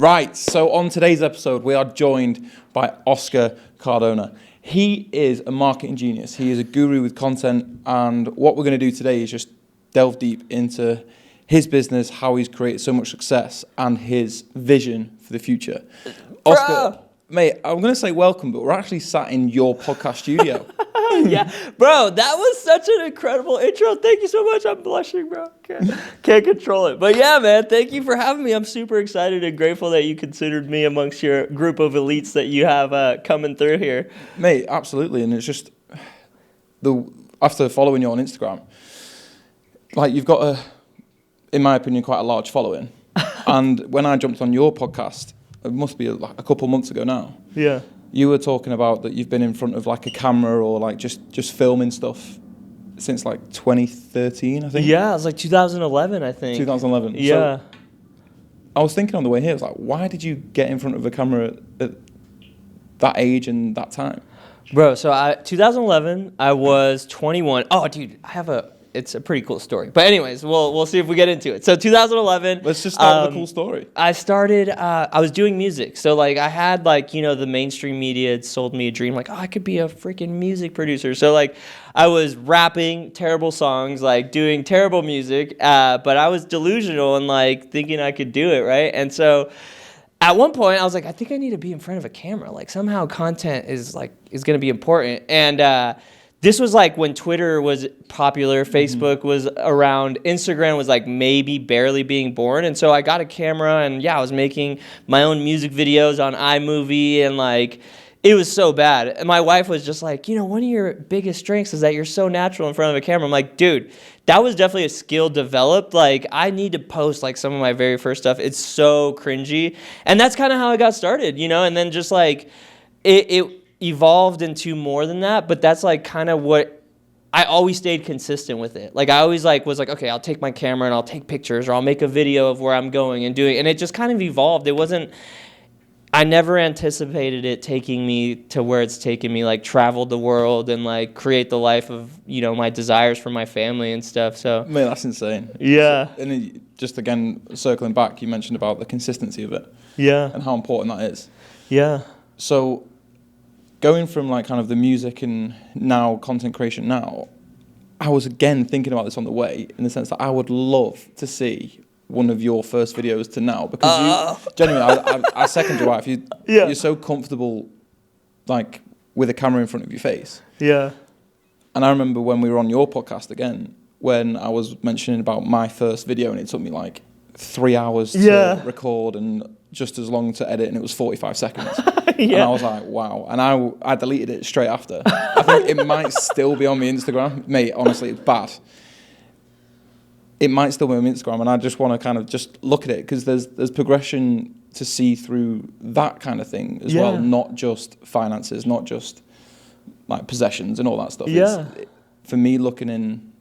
Right, so on today's episode, we are joined by Oscar Cardona. He is a marketing genius. He is a guru with content, and what we're going to do today is just delve deep into his business, how he's created so much success, and his vision for the future. Oscar, mate, I'm going to say welcome, but we're actually sat in your podcast studio. Yeah, bro, that was such an incredible intro. Thank you so much. I'm blushing, bro. Can't control it. But yeah, man, thank you for having me. I'm super excited and grateful that you considered me amongst your group of elites that you have coming through here. Mate, absolutely. And it's just, after following you on Instagram, like you've got in my opinion, quite a large following. And when I jumped on your podcast, it must be like a couple months ago now. Yeah. You were talking about that you've been in front of like a camera or like just filming stuff since like 2013, I think. Yeah, it was like 2011, I think. 2011. Yeah. So I was thinking on the way here, I was like, why did you get in front of a camera at that age and that time? Bro, so 2011, I was 21. Oh, dude, it's a pretty cool story. But anyways, we'll see if we get into it. So 2011. Let's just start with a cool story. I started, I was doing music. So like I had like, the mainstream media had sold me a dream. Like, oh, I could be a freaking music producer. So like I was rapping terrible songs, like doing terrible music. But I was delusional and like thinking I could do it, right? And so at one point I was like, I think I need to be in front of a camera. Like somehow content is going to be important. And, this was like when Twitter was popular, Facebook was around, Instagram was like maybe barely being born. And so I got a camera and I was making my own music videos on iMovie and like, it was so bad. And my wife was just like, one of your biggest strengths is that you're so natural in front of a camera. I'm like, dude, that was definitely a skill developed. Like I need to post like some of my very first stuff. It's so cringy. And that's kind of how I got started, and then just like it evolved into more than that, but that's like kind of what I always stayed consistent with it. Like I always was like, okay, I'll take my camera and I'll take pictures or I'll make a video of where I'm going and doing, and it just kind of evolved. I never anticipated it taking me to where it's taken me, like travel the world and like create the life of, my desires for my family and stuff. So Man, that's insane. Yeah. And just again, circling back, you mentioned about the consistency of it. Yeah. And how important that is. Yeah. So going from like kind of the music and now content creation now, I was again thinking about this on the way in the sense that I would love to see one of your first videos to now, because you genuinely, I second your wife. You're so comfortable like with a camera in front of your face. Yeah. And I remember when we were on your podcast again, when I was mentioning about my first video and it took me like 3 hours to record and just as long to edit, and it was 45 seconds. And I was like, wow. And I deleted it straight after. I think it might still be on my Instagram. Mate, honestly, it's bad. It might still be on my Instagram, and I just want to kind of just look at it, because there's progression to see through that kind of thing as well, not just finances, not just like possessions and all that stuff. For me, looking in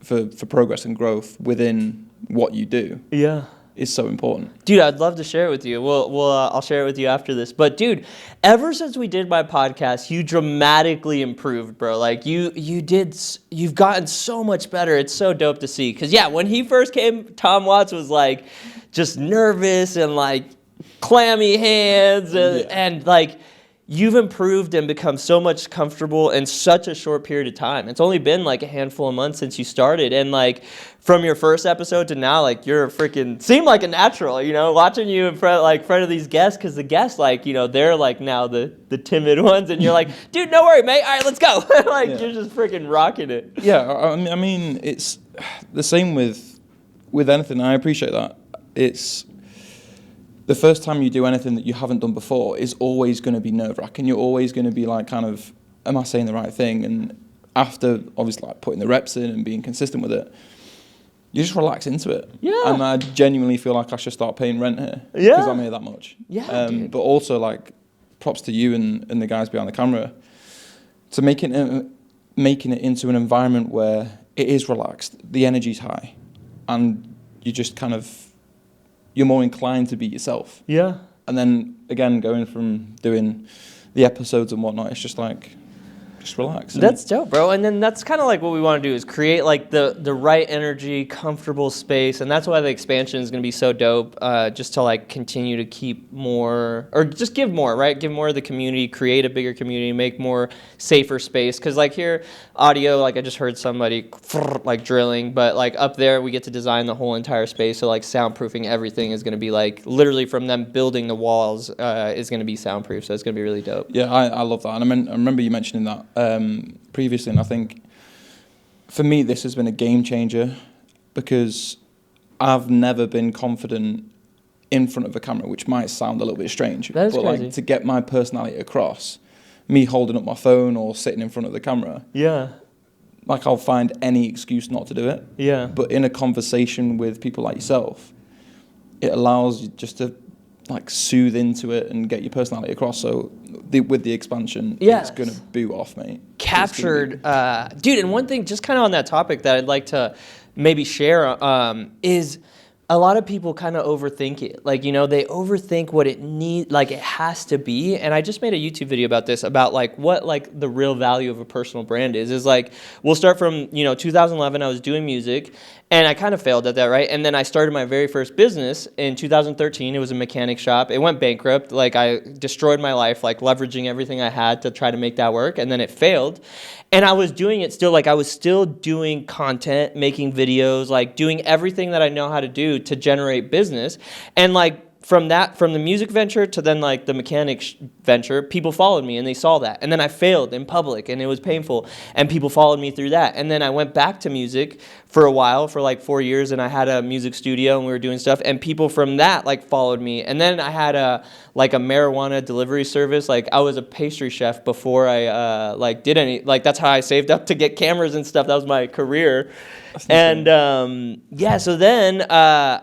for progress and growth within what you do. Yeah. Is so important. Dude, I'd love to share it with you. I'll share it with you after this. But dude, ever since we did my podcast, you dramatically improved, bro. Like you've gotten so much better. It's so dope to see. Cause when he first came, Tom Watts was like just nervous and like clammy hands and like you've improved and become so much comfortable in such a short period of time. It's only been like a handful of months since you started. And like from your first episode to now, like you're seem like a natural, watching you in front of these guests, because the guests they're like now the timid ones, and you're like, dude, no worry, mate. All right, let's go. You're just freaking rocking it. Yeah, I mean, it's the same with anything. I appreciate that. It's the first time you do anything that you haven't done before is always going to be nerve-wracking. You're always going to be like, kind of, am I saying the right thing? And after, obviously, like putting the reps in and being consistent with it, you just relax into it. Yeah. And I genuinely feel like I should start paying rent here. Yeah. Because I'm here that much. Yeah. But also, like, props to you and the guys behind the camera to making it into an environment where it is relaxed, the energy's high, and you just kind of, you're more inclined to be yourself. Yeah. And then, again, going from doing the episodes and whatnot, it's just like just relax. That's dope, bro. And then that's kind of like what we want to do is create like the right energy, comfortable space. And that's why the expansion is going to be so dope, just to like continue to keep more, or just give more, right? Give more to the community, create a bigger community, make more safer space. Because like here, audio, like I just heard somebody like drilling, but like up there we get to design the whole entire space. So like soundproofing everything is going to be like literally from them building the walls is going to be soundproof. So it's going to be really dope. Yeah, I love that. And I remember you mentioning that previously, and I think for me this has been a game changer because I've never been confident in front of a camera, which might sound a little bit strange, that is but crazy. like to get my personality across, me holding up my phone or sitting in front of the camera, like I'll find any excuse not to do it. Yeah. But in a conversation with people like yourself, it allows you just to like soothe into it and get your personality across. So with the expansion, it's going to boot off, mate. Captured, dude, and one thing just kind of on that topic that I'd like to maybe share is a lot of people kind of overthink it. Like, you know, they overthink what it like it has to be. And I just made a YouTube video about this, about like what like the real value of a personal brand is like, we'll start from, you know, 2011, I was doing music and I kind of failed at that, right? And then I started my very first business in 2013. It was a mechanic shop. It went bankrupt. Like I destroyed my life, like leveraging everything I had to try to make that work. And then it failed. And I was doing it still, like I was still doing content, making videos, like doing everything that I know how to do to generate business. And like from the music venture to then like the mechanic venture, people followed me and they saw that. And then I failed in public and it was painful and people followed me through that. And then I went back to music for a while, for like 4 years, and I had a music studio and we were doing stuff and people from that like followed me. And then I had a marijuana delivery service. Like I was a pastry chef before I like did any, like that's how I saved up to get cameras and stuff. That was my career. And so then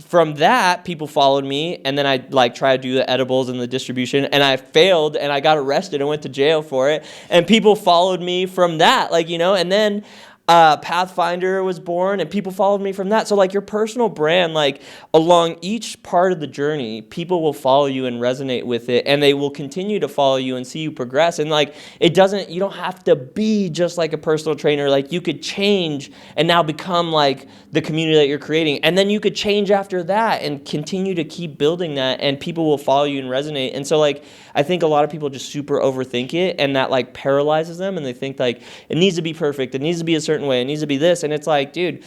from that, people followed me, and then I like tried to do the edibles and the distribution, and I failed, and I got arrested and went to jail for it, and people followed me from that, like, you know, and then Pathfinder was born, and people followed me from that. So like your personal brand, like along each part of the journey, people will follow you and resonate with it, and they will continue to follow you and see you progress. And like you don't have to be just like a personal trainer. Like you could change and now become like the community that you're creating, and then you could change after that and continue to keep building that, and people will follow you and resonate. And so like I think a lot of people just super overthink it, and that like paralyzes them, and they think like it needs to be perfect, it needs to be a certain way, it needs to be this. And it's like, dude,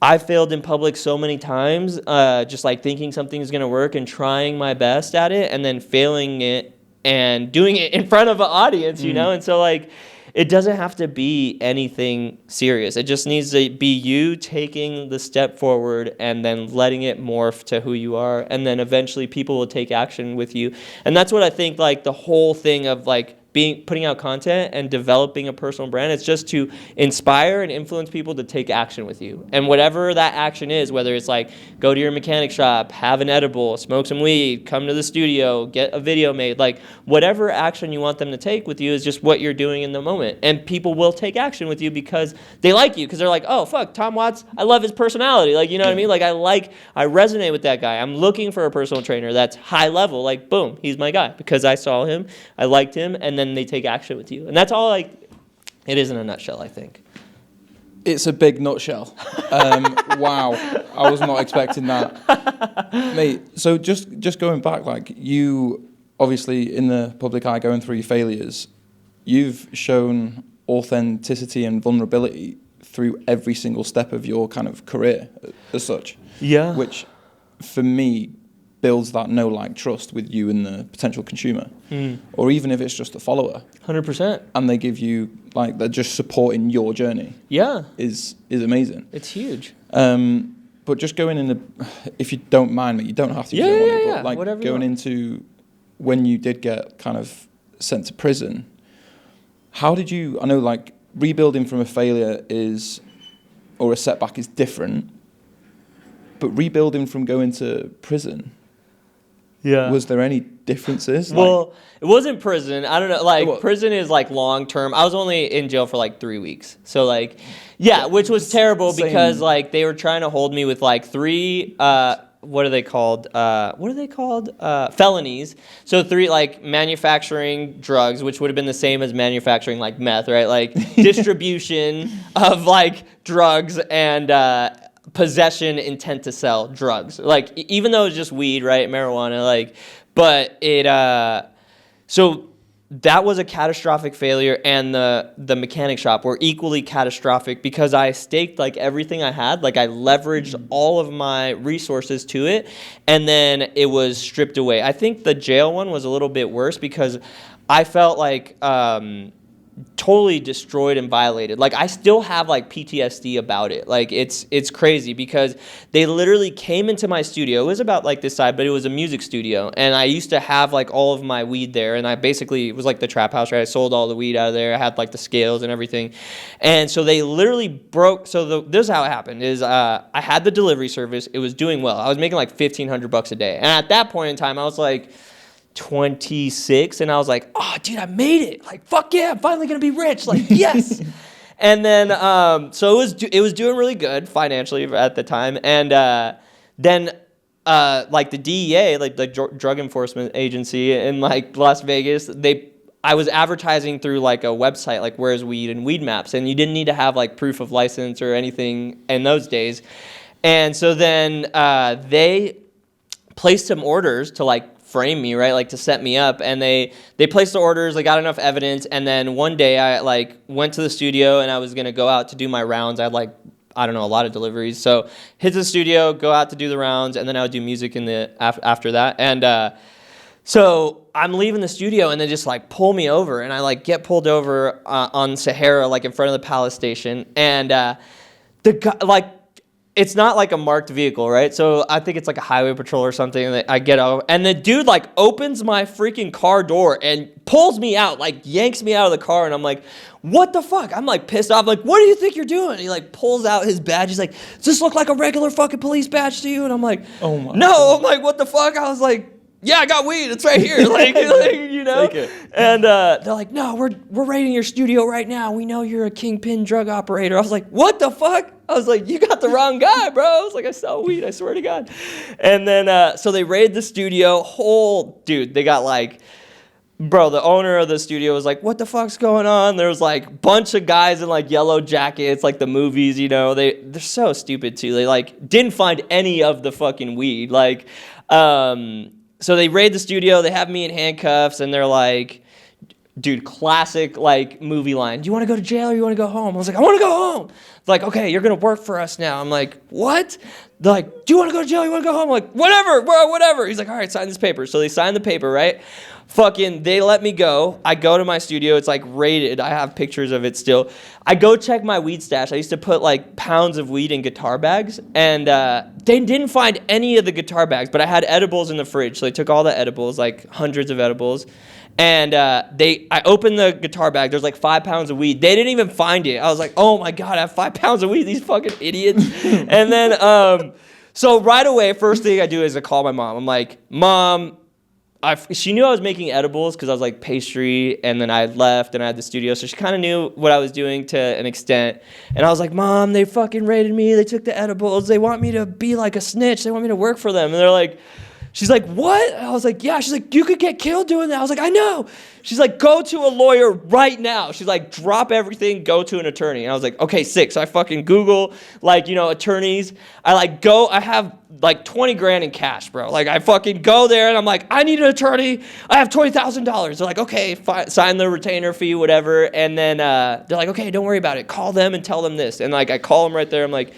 I failed in public so many times, just like thinking something's gonna work and trying my best at it and then failing it and doing it in front of an audience, you know? And so like it doesn't have to be anything serious. It just needs to be you taking the step forward and then letting it morph to who you are, and then eventually people will take action with you. And that's what I think, like the whole thing of like putting out content and developing a personal brand, it's just to inspire and influence people to take action with you. And whatever that action is, whether it's like go to your mechanic shop, have an edible, smoke some weed, come to the studio, get a video made, like whatever action you want them to take with you is just what you're doing in the moment. And people will take action with you because they like you, because they're like, oh fuck, Tom Watts, I love his personality. Like, you know what I mean? Like I resonate with that guy. I'm looking for a personal trainer that's high level. Like boom, he's my guy because I saw him, I liked him, and then they take action with you. And that's all like it is in a nutshell, I think. It's a big nutshell. Wow, I was not expecting that, mate. So just going back, like you obviously in the public eye, going through your failures, you've shown authenticity and vulnerability through every single step of your kind of career, as such. Yeah. Which, for me, builds that know-like trust with you and the potential consumer, or even if it's just a follower. 100%. And they give you, like, they're just supporting your journey. Yeah. Is amazing. It's huge. But just going in if you don't mind me, you don't have to. Yeah. But like whatever going into when you did get kind of sent to prison, how did you? I know like rebuilding from a failure or a setback is different, but rebuilding from going to prison. Yeah. Was there any differences? Well, it wasn't prison. I don't know. Like, prison is like long term. I was only in jail for like 3 weeks. So like, yeah, which was terrible because like they were trying to hold me with like 3 what are they called? Felonies. So 3, like, manufacturing drugs, which would have been the same as manufacturing, like, meth, right? Like, distribution of, like, drugs and possession, intent to sell drugs. Like, even though it's just weed, right? Marijuana, like, but it, so that was a catastrophic failure, and the mechanic shop were equally catastrophic because I staked like everything I had. Like I leveraged all of my resources to it, and then it was stripped away. I think the jail one was a little bit worse because I felt like totally destroyed and violated. Like I still have like PTSD about it. Like it's crazy because they literally came into my studio. It was about like this side, but it was a music studio, and I used to have like all of my weed there, and I basically, it was like the trap house, right? I sold all the weed out of there. I had like the scales and everything, and so they literally broke. So this is how it happened: is I had the delivery service. It was doing well. I was making like $1,500 a day, and at that point in time, I was like 26, and I was like, oh dude, I made it. Like fuck yeah, I'm finally gonna be rich. Like yes. And then so it was doing really good financially at the time, and then like the DEA, like the drug enforcement agency in like Las Vegas, I was advertising through like a website like Where's Weed and Weed Maps, and you didn't need to have like proof of license or anything in those days. And so then they placed some orders to like frame me, right? Like to set me up, and they placed the orders, they got enough evidence, and then one day I like went to the studio and I was gonna go out to do my rounds. I had like, I don't know, a lot of deliveries. So hit the studio, go out to do the rounds, and then I would do music in the after that. And so I'm leaving the studio, and they just like pull me over, and I like get pulled over on Sahara, like in front of the Palace Station, and the guy, like, it's not like a marked vehicle, right? So I think it's like a highway patrol or something. And I get over, and the dude like opens my freaking car door and pulls me out, like yanks me out of the car. And I'm like, what the fuck? I'm like pissed off. Like, what do you think you're doing? And he like pulls out his badge. He's like, does this look like a regular fucking police badge to you? And I'm like, oh my no. God. I'm like, what the fuck? I was like, yeah, I got weed. It's right here. Like you know? And they're like, no, we're raiding your studio right now. We know you're a kingpin drug operator. I was like, what the fuck? I was like, you got the wrong guy, bro. I was like, I sell weed, I swear to God. And then, so they raid the studio. Dude, they got like, bro, the owner of the studio was like, what the fuck's going on? There was like a bunch of guys in like yellow jackets, like the movies, you know. They're so stupid too. They like didn't find any of the fucking weed. Like, so they raid the studio, they have me in handcuffs, and they're like, dude, classic like movie line. Do you want to go to jail or you want to go home? I was like, I want to go home. They're like, okay, you're going to work for us now. I'm like, what? They're like, do you want to go to jail or you want to go home? I'm like, whatever, bro, whatever. He's like, all right, sign this paper. So they signed the paper, right? Fucking, they let me go. I go to my studio. It's like raided. I have pictures of it still. I go check my weed stash. I used to put like pounds of weed in guitar bags, and they didn't find any of the guitar bags, but I had edibles in the fridge. So they took all the edibles, like hundreds of edibles. And I opened the guitar bag. There's like 5 pounds of weed. They didn't even find it. I was like, oh my God, I have 5 pounds of weed. These fucking idiots. And then, so right away, first thing I do is I call my mom. I'm like, Mom, she knew I was making edibles because I was like pastry, and then I left and I had the studio. So she kind of knew what I was doing to an extent. And I was like, Mom, they fucking raided me. They took the edibles. They want me to be like a snitch. They want me to work for them. And they're like, she's like, what? I was like, yeah. She's like, you could get killed doing that. I was like, I know. She's like, go to a lawyer right now. She's like, drop everything, go to an attorney. And I was like, okay, sick. So I fucking Google, like, you know, attorneys. I like go, I have like 20 grand in cash, bro. Like I fucking go there and I'm like, I need an attorney. I have $20,000. They're like, okay, sign the retainer fee, whatever. And then they're like, okay, don't worry about it. Call them and tell them this. And like, I call them right there. I'm like,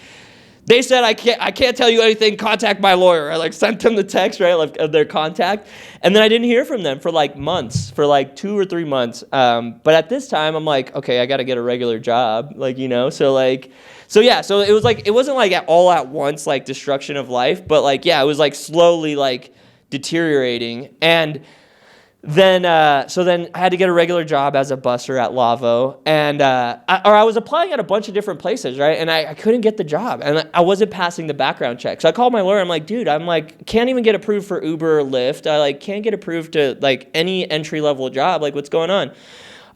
they said, I can't tell you anything, contact my lawyer. I like sent them the text, right, of their contact. And then I didn't hear from them for like months, for like 2 or 3 months. But at this time, I'm like, okay, I got to get a regular job, like, you know. So yeah, so it was like, it wasn't like all at once, like destruction of life. But like, yeah, it was like slowly like deteriorating. And then, so then I had to get a regular job as a busser at Lavo, and I was applying at a bunch of different places, right? And I couldn't get the job, and I wasn't passing the background check. So I called my lawyer. I'm like, dude, can't even get approved for Uber or Lyft. I like can't get approved to like any entry level job. Like, what's going on?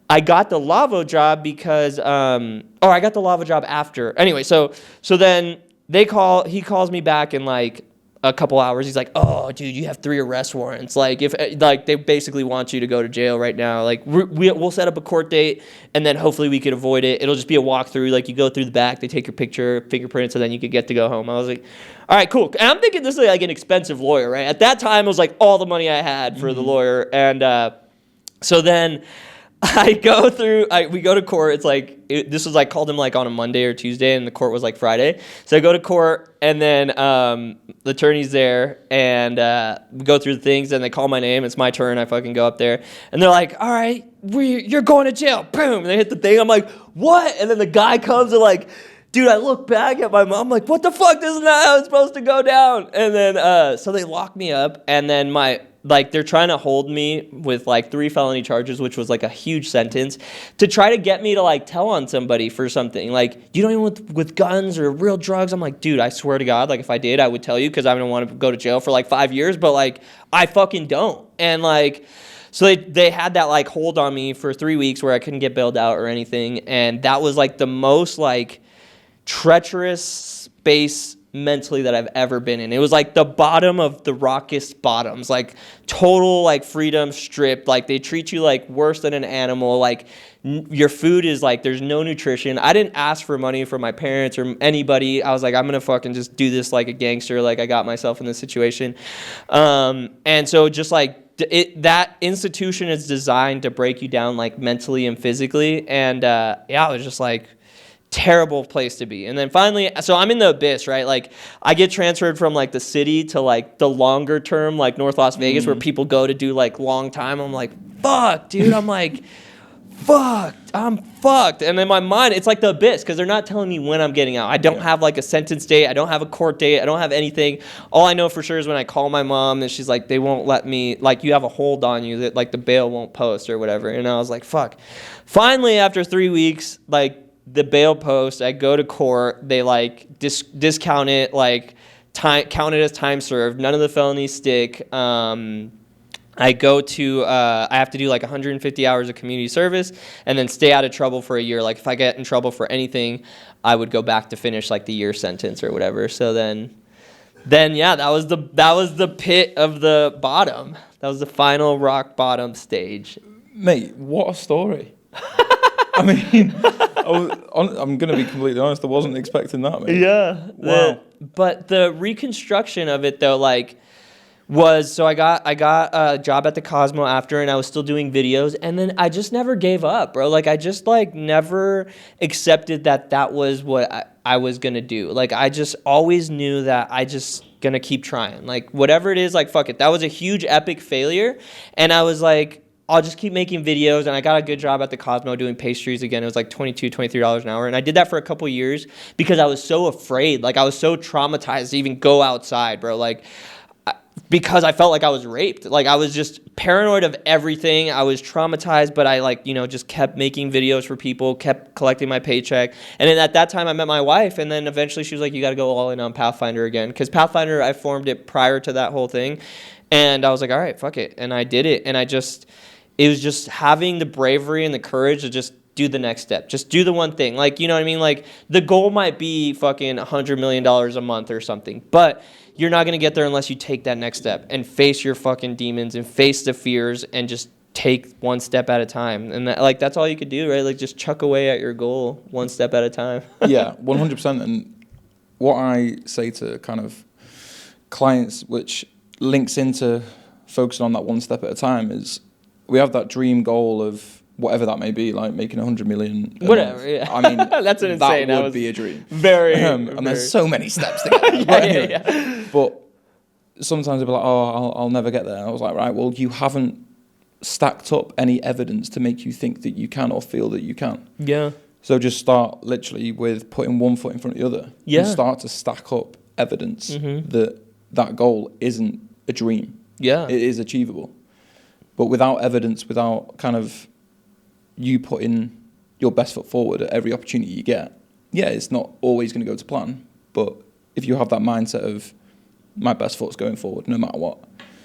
I got the Lavo job because, I got the Lavo job after. Anyway, so then he calls me back in like a couple hours, he's like, oh, dude, you have 3 arrest warrants. Like, if like they basically want you to go to jail right now. Like, we'll set up a court date, and then hopefully we could avoid it. It'll just be a walkthrough. Like, you go through the back, they take your picture, fingerprints, and then you could get to go home. I was like, all right, cool. And I'm thinking this is like an expensive lawyer, right? At that time, it was like all the money I had for the lawyer. And so then we go to court. It's like, this was like, called him like on a Monday or Tuesday, and the court was like Friday. So I go to court, and then the attorney's there, and we go through the things, and they call my name. It's my turn. I fucking go up there, and they're like, all right, you're going to jail. Boom. And they hit the thing. I'm like, what? And then the guy comes and like, dude, I look back at my mom, I'm like, what the fuck? This is not how it's supposed to go down. And then, so they lock me up, and then they're trying to hold me with like 3 felony charges, which was like a huge sentence, to try to get me to like tell on somebody for something. Like, you don't even with guns or real drugs. I'm like, dude, I swear to God, like if I did, I would tell you, because I don't want to go to jail for like 5 years, but like I fucking don't. And like, so they had that like hold on me for 3 weeks where I couldn't get bailed out or anything. And that was like the most like treacherous space mentally that I've ever been in. It was like the bottom of the rockest bottoms, like total like freedom stripped. Like they treat you like worse than an animal. Like your food is like, there's no nutrition. I didn't ask for money from my parents or anybody. I was like, I'm gonna fucking just do this like a gangster. Like I got myself in this situation. And so just like that institution is designed to break you down like mentally and physically. And yeah, it was just like terrible place to be. And then finally, so I'm in the abyss, right? Like I get transferred from like the city to like the longer term, like North Las Vegas, where people go to do like long time. I'm like, fuck, dude. I'm like, I'm fucked. And in my mind, it's like the abyss, because they're not telling me when I'm getting out. I don't have like a sentence date. I don't have a court date. I don't have anything. All I know for sure is when I call my mom and she's like, they won't let me, like you have a hold on you that like the bail won't post or whatever. And I was like, fuck. Finally, after 3 weeks, like the bail post, I go to court. They like discount it, like count it as time served. None of the felonies stick. I go to, I have to do like 150 hours of community service and then stay out of trouble for a year. Like if I get in trouble for anything, I would go back to finish like the year sentence or whatever. So then yeah, that was the pit of the bottom. That was the final rock bottom stage. Mate, what a story. I mean, I'm going to be completely honest, I wasn't expecting that, mate. Yeah. Wow. But the reconstruction of it, though, like, was, so I got a job at the Cosmo after, and I was still doing videos, and then I just never gave up, bro. Like, I just, like, never accepted that was what I was going to do. Like, I just always knew that I just going to keep trying. Like, whatever it is, like, fuck it. That was a huge, epic failure, and I was like, I'll just keep making videos. And I got a good job at the Cosmo doing pastries again. It was like $22, $23 an hour. And I did that for a couple years because I was so afraid. Like I was so traumatized to even go outside, bro. Like because I felt like I was raped. Like I was just paranoid of everything. I was traumatized, but I like, just kept making videos for people, kept collecting my paycheck. And then at that time I met my wife, and then eventually she was like, you got to go all in on Pathfinder again. Because Pathfinder, I formed it prior to that whole thing. And I was like, all right, fuck it. And I did it. And it was just having the bravery and the courage to just do the next step. Just do the one thing. Like, you know what I mean? Like, the goal might be fucking $100 million a month or something. But you're not going to get there unless you take that next step and face your fucking demons and face the fears and just take one step at a time. And that's all you could do, right? Like, just chuck away at your goal one step at a time. Yeah, 100%. And what I say to kind of clients, which links into focusing on that one step at a time, is we have that dream goal of whatever that may be, like making 100 million. Whatever, yeah. I mean, that's an insane. That would be a dream. And there's so many steps to get there. Yeah. But sometimes they'll be like, oh, I'll never get there. I was like, right, well, you haven't stacked up any evidence to make you think that you can or feel that you can. Yeah. So just start literally with putting one foot in front of the other. Yeah. And start to stack up evidence that goal isn't a dream. Yeah. It is achievable. But without evidence, without kind of you putting your best foot forward at every opportunity you get, yeah, it's not always going to go to plan. But if you have that mindset of my best foot's going forward no matter what,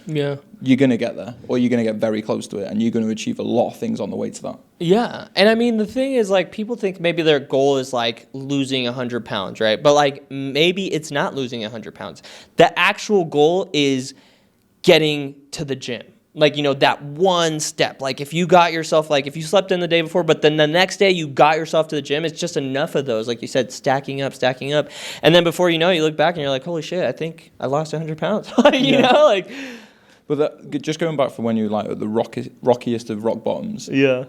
Yeah. you're going to get there, or you're going to get very close to it, and you're going to achieve a lot of things on the way to that. Yeah. And I mean, the thing is, like, people think maybe their goal is like losing 100 pounds, right? But like, maybe it's not losing 100 pounds. The actual goal is getting to the gym. Like, you know, that one step. Like, if you got yourself, like, if you slept in the day before, but then the next day you got yourself to the gym, it's just enough of those, like you said, stacking up. And then before you know it, you look back and you're like, holy shit, I think I lost 100 pounds. You know, like. But just going back from when you were like at the rockiest of rock bottoms. Yeah.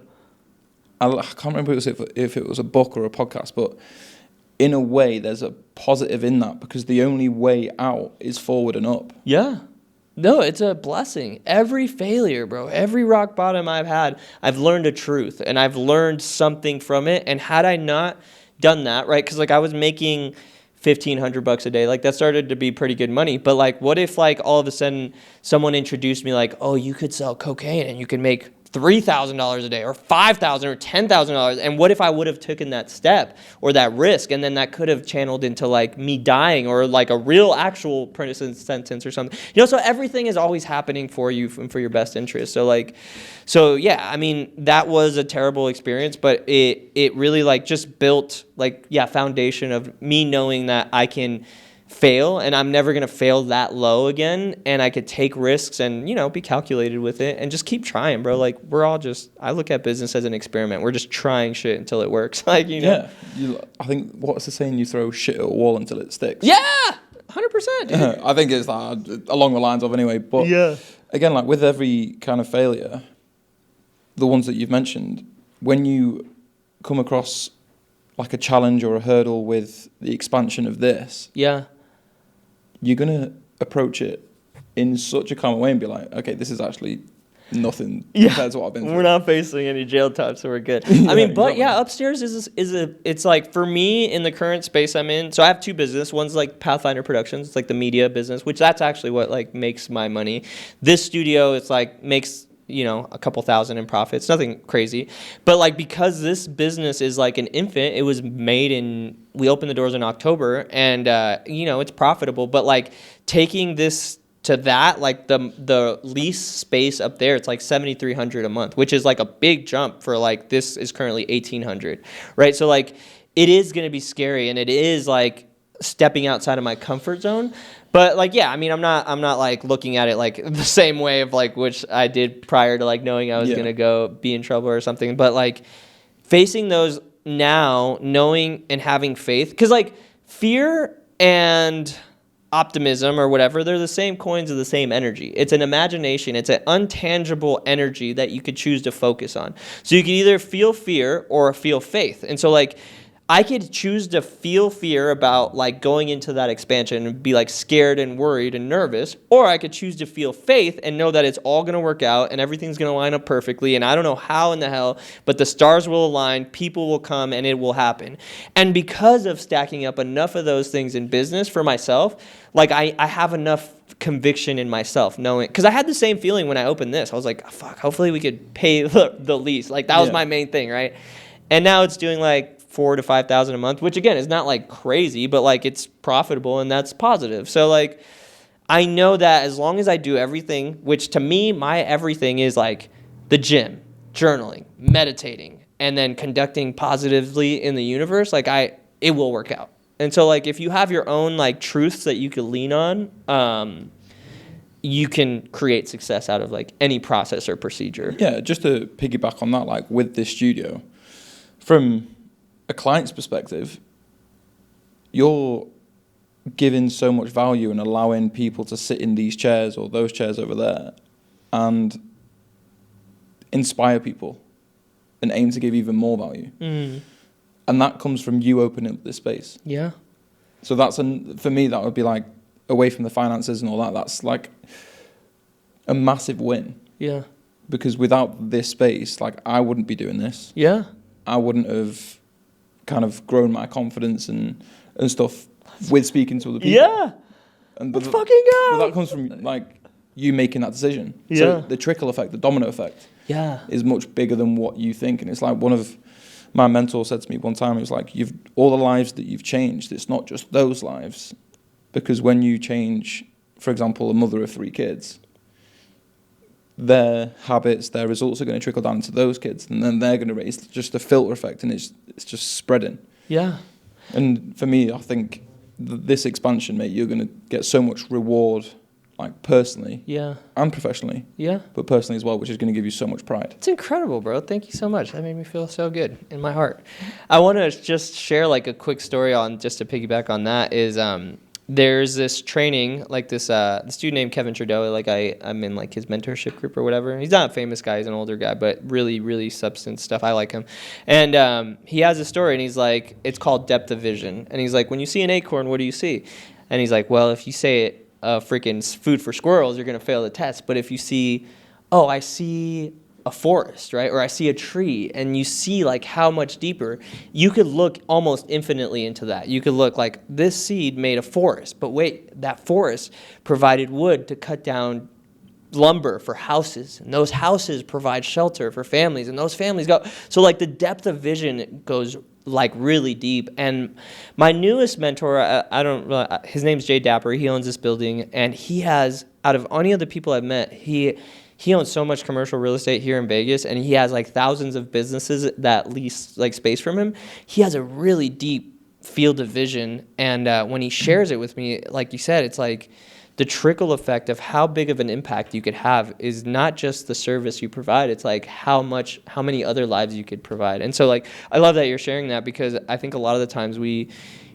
I can't remember if it was a book or a podcast, but in a way, there's a positive in that, because the only way out is forward and up. Yeah. No, it's a blessing. Every failure, bro, every rock bottom I've had, I've learned a truth, and I've learned something from it. And had I not done that, right, because like I was making $1,500 a day, like that started to be pretty good money. But like, what if like all of a sudden someone introduced me like, oh, you could sell cocaine and you can make $3,000 a day or $5,000 or $10,000. And what if I would have taken that step or that risk, and then that could have channeled into like me dying or like a real actual prison sentence or something, you know? So everything is always happening for you and for your best interest. So yeah, I mean, that was a terrible experience, but it really like just built like, yeah, foundation of me knowing that I can fail, and I'm never going to fail that low again, and I could take risks and, you know, be calculated with it and just keep trying, bro. Like, we're all just, I look at business as an experiment. We're just trying shit until it works. Like, you know. Yeah. I think, what's the saying? You throw shit at a wall until it sticks. Yeah, 100%. Dude. I think it's that, along the lines of anyway. But yeah, again, like with every kind of failure, the ones that you've mentioned, when you come across like a challenge or a hurdle with the expansion of this, yeah, you're going to approach it in such a calm way and be like, okay, this is actually nothing compared to what I've been through. We're not facing any jail time, so we're good. I mean, but yeah, upstairs it's like, for me in the current space I'm in, so I have two businesses. One's like Pathfinder Productions, it's like the media business, which that's actually what like makes my money. This studio, it's like makes, you know, a couple thousand in profits, nothing crazy. But like, because this business is like an infant, it was made we opened the doors in October, and you know, it's profitable. But like, taking this to that, like the lease space up there, it's like $7,300 a month, which is like a big jump for like, this is currently $1,800, right? So like, it is going to be scary, and it is like stepping outside of my comfort zone. But like, yeah, I mean, I'm not like looking at it like the same way of like, which I did prior to like knowing I was going to go be in trouble or something. But like, facing those now, knowing and having faith, because like fear and optimism or whatever, they're the same coins of the same energy. It's an imagination. It's an untangible energy that you could choose to focus on. So you can either feel fear or feel faith. And so like, I could choose to feel fear about like going into that expansion and be like scared and worried and nervous, or I could choose to feel faith and know that it's all going to work out and everything's going to line up perfectly, and I don't know how in the hell, but the stars will align, people will come, and it will happen. And because of stacking up enough of those things in business for myself, like I have enough conviction in myself, knowing, because I had the same feeling when I opened this. I was like, oh, fuck, hopefully we could pay the lease. Like, that was my main thing, right? And now it's doing like $4,000 to $5,000 a month, which again is not like crazy, but like it's profitable, and that's positive. So like, I know that as long as I do everything, which to me, my everything is like the gym, journaling, meditating, and then conducting positively in the universe, like it will work out. And so like, if you have your own like truths that you could lean on, you can create success out of like any process or procedure. Yeah, just to piggyback on that, like with this studio, from a client's perspective, you're giving so much value and allowing people to sit in these chairs or those chairs over there and inspire people and aim to give even more value. And that comes from you opening up this space. Yeah. So that's, for me, that would be like, away from the finances and all that, that's like a massive win. Yeah. Because without this space, like, I wouldn't be doing this. Yeah. I wouldn't have kind of grown my confidence and stuff with speaking to other people. Yeah. And let's fucking go. But that comes from like you making that decision. Yeah. So the trickle effect, the domino effect, is much bigger than what you think. And it's like, one of my mentors said to me one time, he was like, all the lives that you've changed, it's not just those lives. Because when you change, for example, a mother of 3 kids, their habits, their results are going to trickle down to those kids, and then they're going to raise just a filter effect, and it's just spreading. Yeah. And for me, I think this expansion, mate, you're going to get so much reward, like personally, and professionally, but personally as well, which is going to give you so much pride. It's incredible, bro. Thank you so much. That made me feel so good in my heart. I want to just share like a quick story on, just to piggyback on that, is there's this training, like this dude named Kevin Trudeau, like I'm in like his mentorship group or whatever. He's not a famous guy, he's an older guy, but really, really substance stuff. I like him. And he has a story, and he's like, it's called depth of vision. And he's like, when you see an acorn, what do you see? And he's like, well, if you say it, freaking food for squirrels, you're going to fail the test. But if you see, oh, I see a forest, right? Or I see a tree, and you see like how much deeper, you could look almost infinitely into that. You could look like this seed made a forest, but wait, that forest provided wood to cut down lumber for houses, and those houses provide shelter for families, and those families go. So like the depth of vision goes like really deep. And my newest mentor, his name's Jay Dapper. He owns this building, and he has, out of any of the people I've met, he owns so much commercial real estate here in Vegas, and he has like thousands of businesses that lease like space from him. He has a really deep field of vision, and when he shares it with me, like you said, it's like the trickle effect of how big of an impact you could have is not just the service you provide, it's like how many other lives you could provide. And so like I love that you're sharing that, because I think a lot of the times we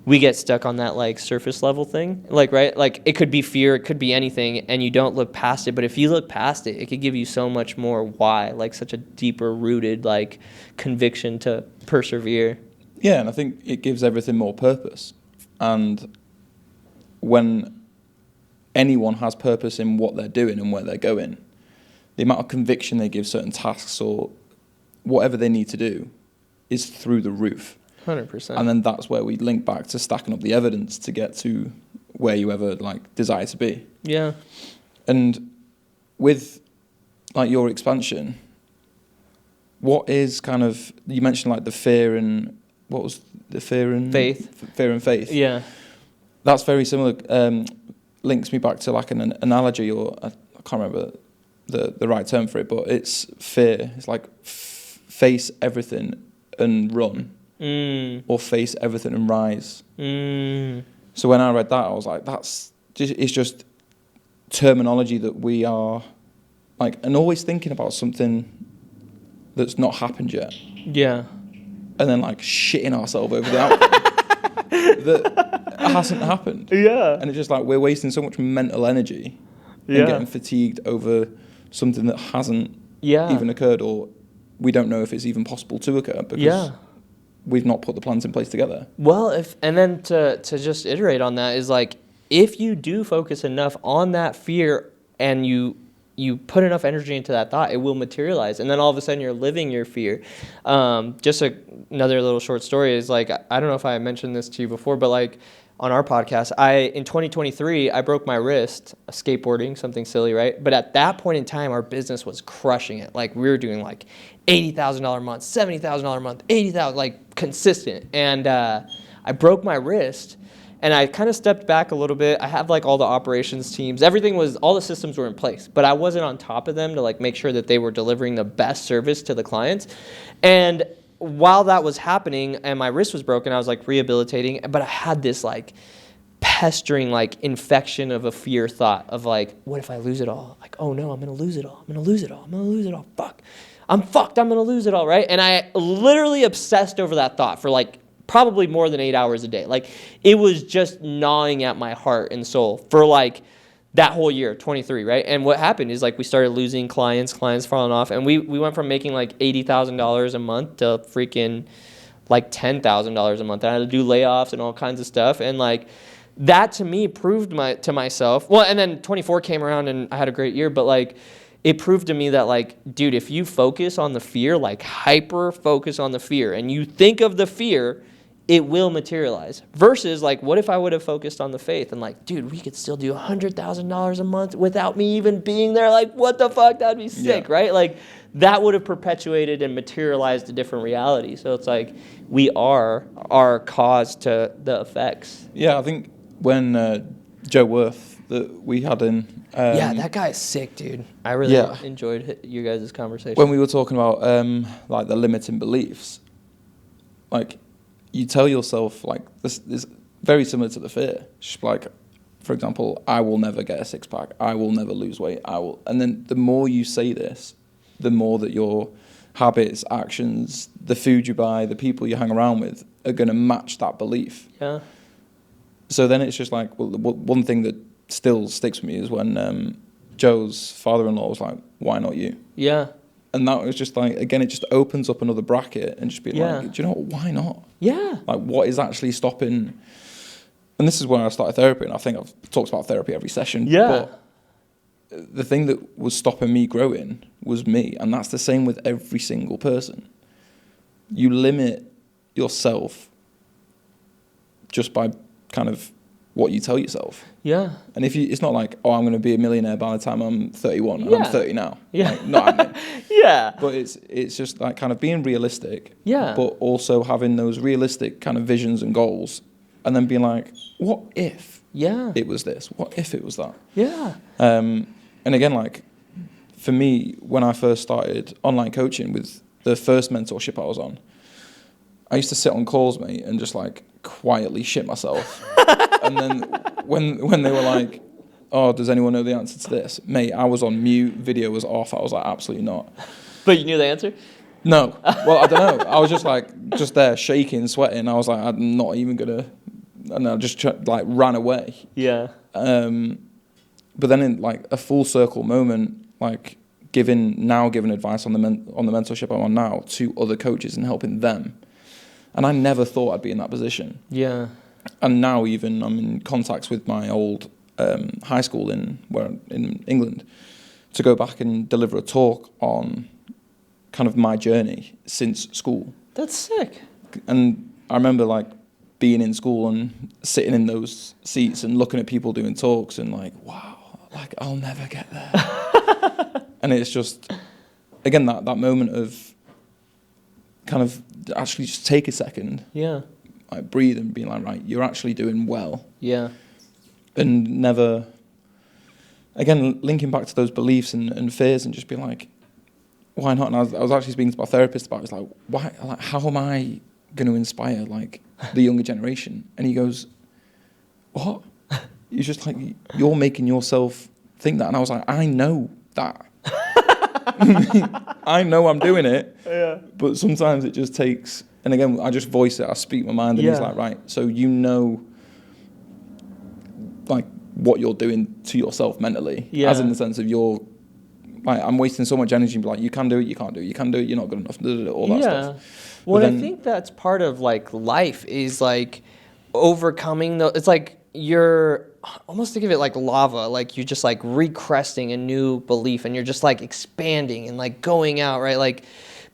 get stuck on that like surface level thing, like, right? Like it could be fear, it could be anything, and you don't look past it. But if you look past it, it could give you so much more why, like such a deeper rooted like conviction to persevere. Yeah, and I think it gives everything more purpose. And when anyone has purpose in what they're doing and where they're going, the amount of conviction they give certain tasks or whatever they need to do is through the roof. 100%. And then that's where we link back to stacking up the evidence to get to where you ever like desire to be. Yeah. And with like your expansion, what is kind of, you mentioned like the fear and, what was the fear and faith? Fear and faith. Yeah. That's very similar. Links me back to like an analogy, or I can't remember the right term for it, but it's fear. It's like face everything and run, or face everything and rise. So when I read that, I was like, it's just terminology that we are like, and always thinking about something that's not happened yet. Yeah. And then like shitting ourselves over the outcome that hasn't happened. Yeah. And it's just like we're wasting so much mental energy and getting fatigued over something that hasn't even occurred, or we don't know if it's even possible to occur because we've not put the plans in place together. Well, and then to just iterate on that is like, if you do focus enough on that fear and you put enough energy into that thought, it will materialize. And then all of a sudden you're living your fear. Just another little short story is like, I don't know if I mentioned this to you before, but like on our podcast, in 2023, I broke my wrist skateboarding, something silly, right? But at that point in time, our business was crushing it. Like we were doing like $80,000 a month, $70,000 a month, $80,000, like consistent. And I broke my wrist. And I kind of stepped back a little bit. I have like all the operations teams. All the systems were in place, but I wasn't on top of them to like make sure that they were delivering the best service to the clients. And while that was happening and my wrist was broken, I was like rehabilitating, but I had this like pestering like infection of a fear thought of like, what if I lose it all? Like, oh no, I'm going to lose it all. I'm going to lose it all. I'm going to lose it all. Fuck. I'm fucked. I'm going to lose it all, right? And I literally obsessed over that thought for like probably more than 8 hours a day. Like it was just gnawing at my heart and soul for like that whole year, 23, right? And what happened is like we started losing clients falling off, and we went from making like $80,000 a month to freaking like $10,000 a month. I had to do layoffs and all kinds of stuff, and like that to me proved to myself. Well, and then 24 came around and I had a great year, but like it proved to me that like, dude, if you focus on the fear, like hyper focus on the fear, and you think of the fear, it will materialize. Versus like, what if I would have focused on the faith and like, dude, we could still do $100,000 a month without me even being there. Like, what the fuck? That'd be sick, right? Like that would have perpetuated and materialized a different reality. So it's like, we are our cause to the effects. Yeah, I think when Joe Worth that we had in. Yeah, that guy is sick, dude. I really enjoyed you guys' conversation. When we were talking about like the limiting beliefs, like you tell yourself like this is very similar to the fear. Just like, for example, I will never get a six pack. I will never lose weight. And then the more you say this, the more that your habits, actions, the food you buy, the people you hang around with are going to match that belief. Yeah. So then it's just like, well, one thing that still sticks with me is when Joe's father-in-law was like, why not you? Yeah. And that was just like, again, it just opens up another bracket and just be like, do you know what, why not? Yeah. Like, what is actually stopping? And this is where I started therapy, and I think I've talked about therapy every session. Yeah. But the thing that was stopping me growing was me, and that's the same with every single person. You limit yourself just by kind of what you tell yourself. Yeah. And it's not like, oh, I'm going to be a millionaire by the time I'm 31, and I'm 30 now. Yeah. Like, not happening. Yeah. But it's just like kind of being realistic. Yeah. But also having those realistic kind of visions and goals, and then being like, what if it was this? What if it was that? Yeah. And again, like, for me, when I first started online coaching with the first mentorship I was on, I used to sit on calls, mate, and just like quietly shit myself. And then when they were like, oh, does anyone know the answer to this? Mate, I was on mute, video was off. I was like, absolutely not. But you knew the answer? No. Well, I don't know. I was just there shaking, sweating. I was like, I'm not even going to, and I just ran away. Yeah. But then in like a full circle moment, like giving advice on the mentorship I'm on now to other coaches and helping them. And I never thought I'd be in that position. Yeah. And now even I'm in contacts with my old high school in England to go back and deliver a talk on kind of my journey since school. That's sick. And I remember like being in school and sitting in those seats and looking at people doing talks and like, wow, like I'll never get there. And it's just, again, that moment of kind of actually just take a second. Yeah. Like breathe and be like, right, you're actually doing well. Yeah. And never, again, linking back to those beliefs and fears and just be like, why not? And I was actually speaking to my therapist about it. It's like, why? Like, how am I going to inspire like the younger generation? And he goes, what? You're just like, you're making yourself think that. And I was like, I know that. I know I'm doing it. Yeah. But sometimes it just takes, and again, I just voice it. I speak my mind, and he's like, right, so you know, like what you're doing to yourself mentally, as in the sense of you're, like, I'm wasting so much energy. Like, you can do it, you can't do it, you can do it, you're not good enough, all that stuff. Well, I think that's part of like life is like overcoming it's like you're almost think of it like lava, like you're just like recresting a new belief and you're just like expanding and like going out, right? Like,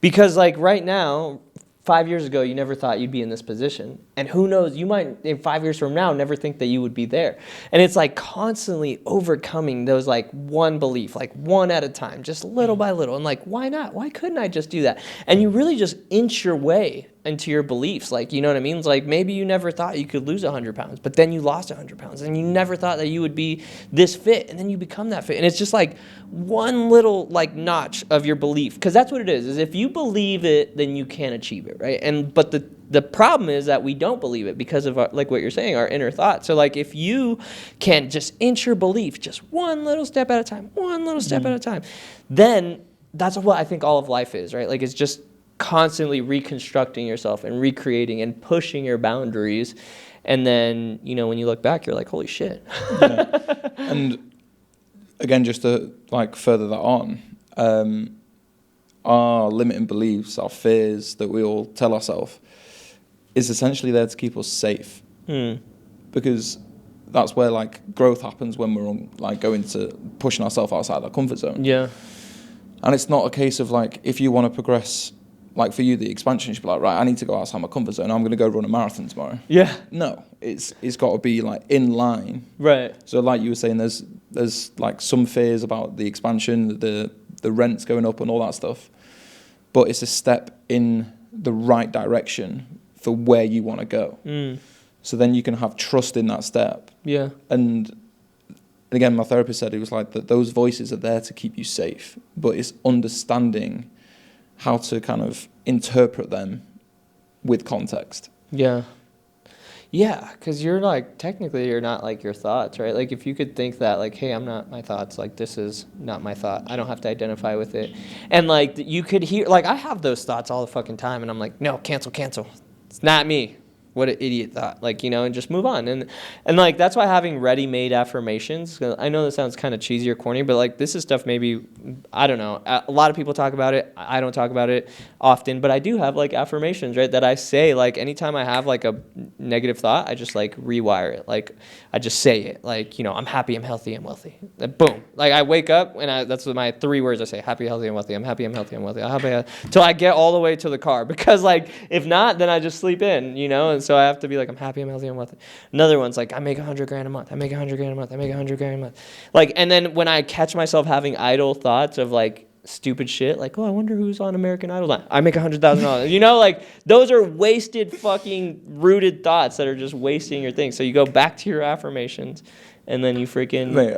because like right now, 5 years ago, you never thought you'd be in this position. And who knows, you might, in 5 years from now, never think that you would be there. And it's like constantly overcoming those like one belief, like one at a time, just little by little. And like, why not? Why couldn't I just do that? And you really just inch your way into your beliefs. Like, you know what I mean? It's like maybe you never thought you could lose 100 pounds, but then you lost 100 pounds. And you never thought that you would be this fit. And then you become that fit. And it's just like one little like notch of your belief. Because that's what it is if you believe it, then you can achieve it, right? But the problem is that we don't believe it because of our, like what you're saying, our inner thought. So like if you can just inch your belief just one little step at a time, then that's what I think all of life is, right? Like it's just constantly reconstructing yourself and recreating and pushing your boundaries. And then, you know, when you look back, you're like, holy shit. Yeah. And again, just to like further that on, our limiting beliefs, our fears that we all tell ourselves is essentially there to keep us safe. Because that's where like growth happens when we're on, like going to pushing ourselves outside our comfort zone. Yeah. And it's not a case of like, if you want to progress, like for you, the expansion, you should be like, right, I need to go outside my comfort zone. I'm going to go run a marathon tomorrow. Yeah. No, it's got to be like in line. Right. So like you were saying, there's like some fears about the expansion, the rents going up and all that stuff. But it's a step in the right direction for where you want to go. So then you can have trust in that step. Yeah. And again, my therapist said it was like that those voices are there to keep you safe, but it's understanding how to kind of interpret them with context. Yeah. Yeah, because you're like, technically you're not like your thoughts, right? Like if you could think that like, hey, I'm not my thoughts, like this is not my thought. I don't have to identify with it. And like you could hear, like I have those thoughts all the fucking time and I'm like, no, cancel. It's not me. What an idiot thought, like, you know, and just move on. And like, that's why having ready-made affirmations, I know this sounds kind of cheesy or corny, but like this is stuff maybe, I don't know. A lot of people talk about it. I don't talk about it often, but I do have like affirmations, right? That I say, like anytime I have like a negative thought, I just like rewire it. Like I just say it like, you know, I'm happy, I'm healthy, I'm wealthy. And boom. Like I wake up and that's what my 3 words I say, happy, healthy, and wealthy. I'm happy, I'm healthy, I'm wealthy. I'm happy, till I get all the way to the car, because like, if not, then I just sleep in, you know? And so I have to be like, I'm happy, I'm healthy, I'm wealthy. Another one's like, I make $100,000 a month. I make $100,000 a month. I make $100,000 a month. Like, and then when I catch myself having idle thoughts of like stupid shit, like, oh, I wonder who's on American Idol now. I make $100,000. You know, like those are wasted fucking rooted thoughts that are just wasting your thing. So you go back to your affirmations, and then you freaking. Mate,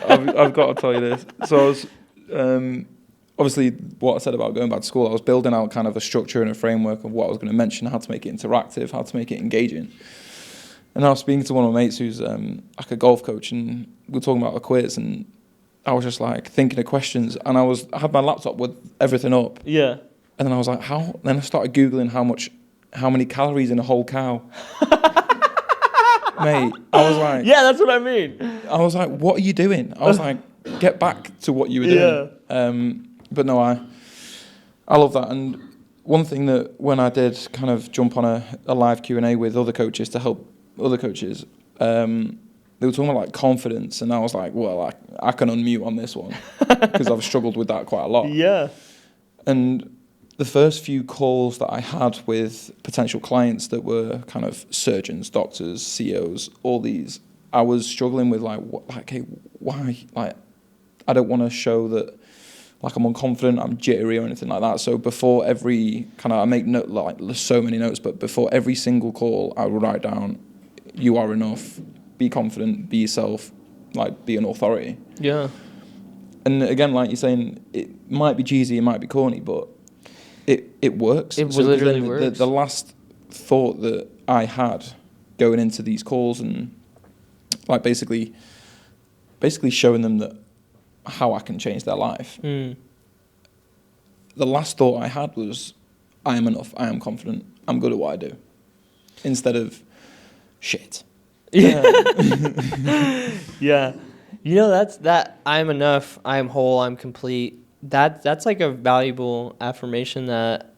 I've got to tell you this. So I was. Obviously, what I said about going back to school, I was building out kind of a structure and a framework of what I was going to mention, how to make it interactive, how to make it engaging. And I was speaking to one of my mates who's like a golf coach, and we were talking about a quiz, and I was just like thinking of questions, and I had my laptop with everything up. Yeah. And then I was like, how? Then I started Googling how many calories in a whole cow. Mate, I was like... Yeah, that's what I mean. I was like, what are you doing? I was like, get back to what you were doing. Yeah. But no, I love that. And one thing that when I did kind of jump on a live Q&A with other coaches to help other coaches, they were talking about like confidence, and I was like, well, I can unmute on this one because I've struggled with that quite a lot. Yeah. And the first few calls that I had with potential clients that were kind of surgeons, doctors, CEOs, all these, I was struggling with hey, why? Like, I don't want to show that like I'm unconfident, I'm jittery or anything like that. So before every I make so many notes, but before every single call, I would write down, you are enough, be confident, be yourself, like be an authority. Yeah. And again, like you're saying, it might be cheesy, it might be corny, but it works. It literally works. The last thought that I had going into these calls and like basically showing them that how I can change their life. The last thought I had was, I am enough, I am confident, I'm good at what I do. Instead of shit. Yeah. Yeah. You know, that I'm enough, I'm whole, I'm complete. That's like a valuable affirmation that,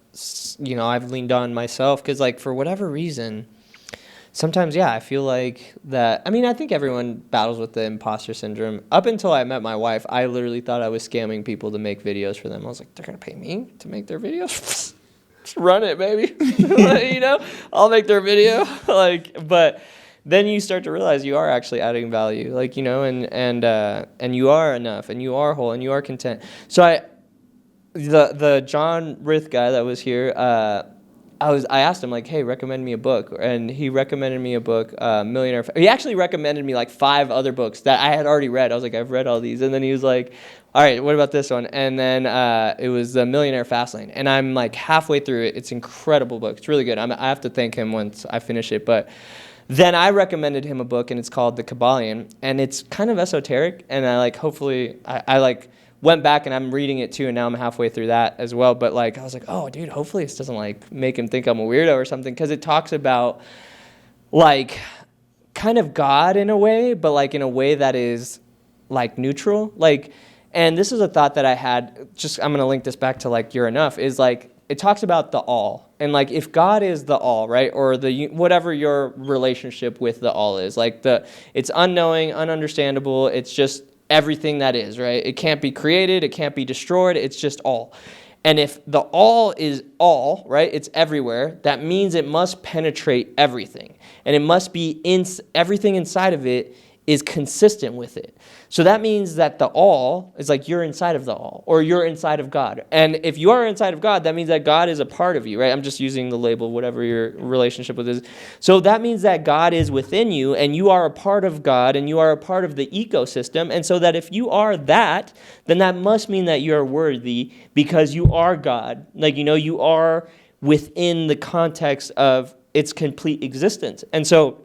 you know, I've leaned on myself, because like for whatever reason, sometimes, yeah, I feel like that. I mean, I think everyone battles with the imposter syndrome. Up until I met my wife, I literally thought I was scamming people to make videos for them. I was like, they're going to pay me to make their videos? Just run it, baby. You know, I'll make their video. But then you start to realize you are actually adding value, like, you know, and you are enough, and you are whole, and you are content. So the John Rith guy that was here, I asked him, like, hey, recommend me a book. And he recommended me a book, Millionaire. He actually recommended me like 5 other books that I had already read. I was like, I've read all these. And then he was like, all right, what about this one? And then it was The Millionaire Fastlane. And I'm like halfway through it. It's an incredible book. It's really good. I have to thank him once I finish it. But then I recommended him a book, and it's called The Kabbalion. And it's kind of esoteric. And I went back and I'm reading it too, and now I'm halfway through that as well. But like, I was like, oh, dude, hopefully this doesn't like make him think I'm a weirdo or something, because it talks about like kind of God in a way, but like in a way that is like neutral. Like, and this is a thought that I had. I'm gonna link this back to like you're enough. Is like it talks about the all, and like if God is the all, right, or the whatever your relationship with the all is, like it's unknowing, ununderstandable. It's just everything that is, right? It can't be created, it can't be destroyed, it's just all. And if the all is all, right, it's everywhere, that means it must penetrate everything. And it must be everything inside of it is consistent with it. So that means that the all is like you're inside of the all, or you're inside of God. And if you are inside of God, that means that God is a part of you, right? I'm just using the label, whatever your relationship with is. So that means that God is within you, and you are a part of God, and you are a part of the ecosystem. And so that if you are that, then that must mean that you are worthy because you are God. Like, you are within the context of its complete existence. And so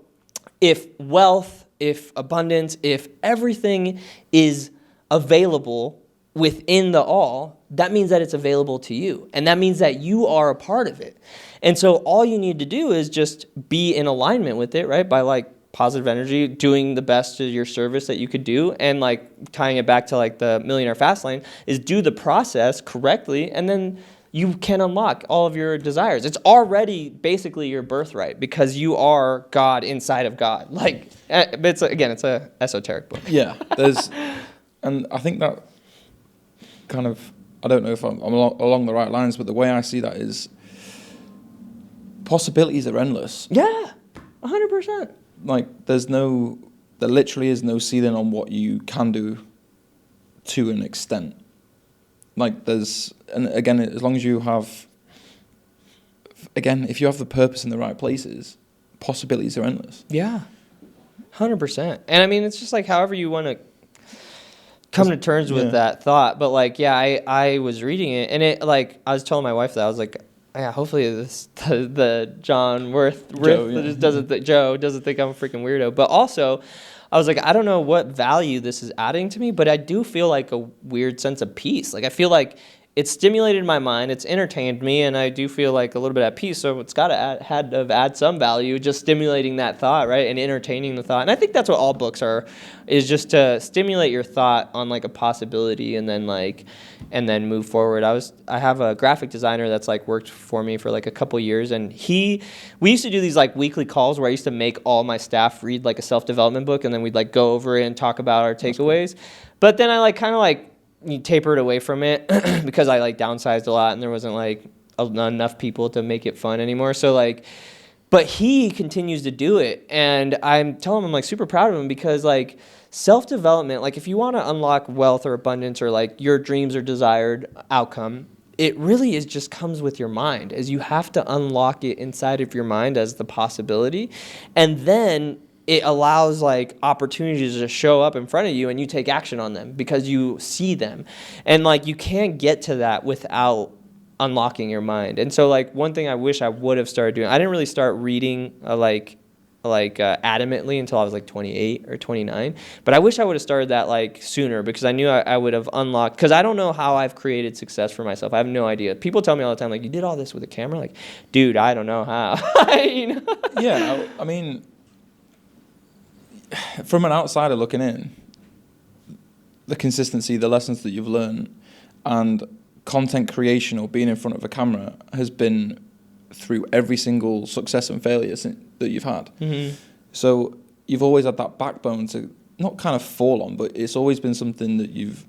if wealth, if abundance, if everything is available within the all, that means that it's available to you. And that means that you are a part of it. And so all you need to do is just be in alignment with it, right? By like positive energy, doing the best of your service that you could do, and like tying it back to like the Millionaire Fast Lane, is do the process correctly, and then you can unlock all of your desires. It's already basically your birthright because you are God inside of God. Like, it's a esoteric book. Yeah, and I think that kind of, I don't know if I'm along the right lines, but the way I see that is possibilities are endless. Yeah, 100%. Like, there literally is no ceiling on what you can do to an extent. Like, and again, as long as you have, if you have the purpose in the right places, possibilities are endless. Yeah, 100%. And I mean, it's just like however you want to come to terms with that thought. But like, I was reading it, and it, like, I was telling my wife that I was like, yeah, hopefully the John Worth riff Joe doesn't think I'm a freaking weirdo. But also, I was like, I don't know what value this is adding to me, but I do feel like a weird sense of peace. Like, I feel like it's stimulated my mind, it's entertained me, and I do feel like a little bit at peace. So it's got to add some value, just stimulating that thought, right, and entertaining the thought. And I think that's what all books are, is just to stimulate your thought on like a possibility, and then move forward. I have a graphic designer that's like worked for me for like a couple years, and we used to do these like weekly calls where I used to make all my staff read like a self-development book, and then we'd like go over it and talk about our takeaways. But then I like kind of like tapered away from it because I like downsized a lot, and there wasn't like enough people to make it fun anymore. So like, but he continues to do it, and I'm telling him I'm like super proud of him, because like self-development, like if you want to unlock wealth or abundance or like your dreams or desired outcome, it really is just comes with your mind, as you have to unlock it inside of your mind as the possibility, and then it allows like opportunities to show up in front of you, and you take action on them because you see them. And like, you can't get to that without unlocking your mind. And so like, one thing I wish I would have started doing, I didn't really start reading adamantly until I was like 28 or 29. But I wish I would have started that like sooner, because I knew I would have unlocked, because I don't know how I've created success for myself. I have no idea. People tell me all the time, like, you did all this with a camera? Like, dude, I don't know how. Yeah, I mean, from an outsider looking in, the consistency, the lessons that you've learned, and content creation or being in front of a camera has been through every single success and failure that you've had. Mm-hmm. So you've always had that backbone to not kind of fall on, but it's always been something that you've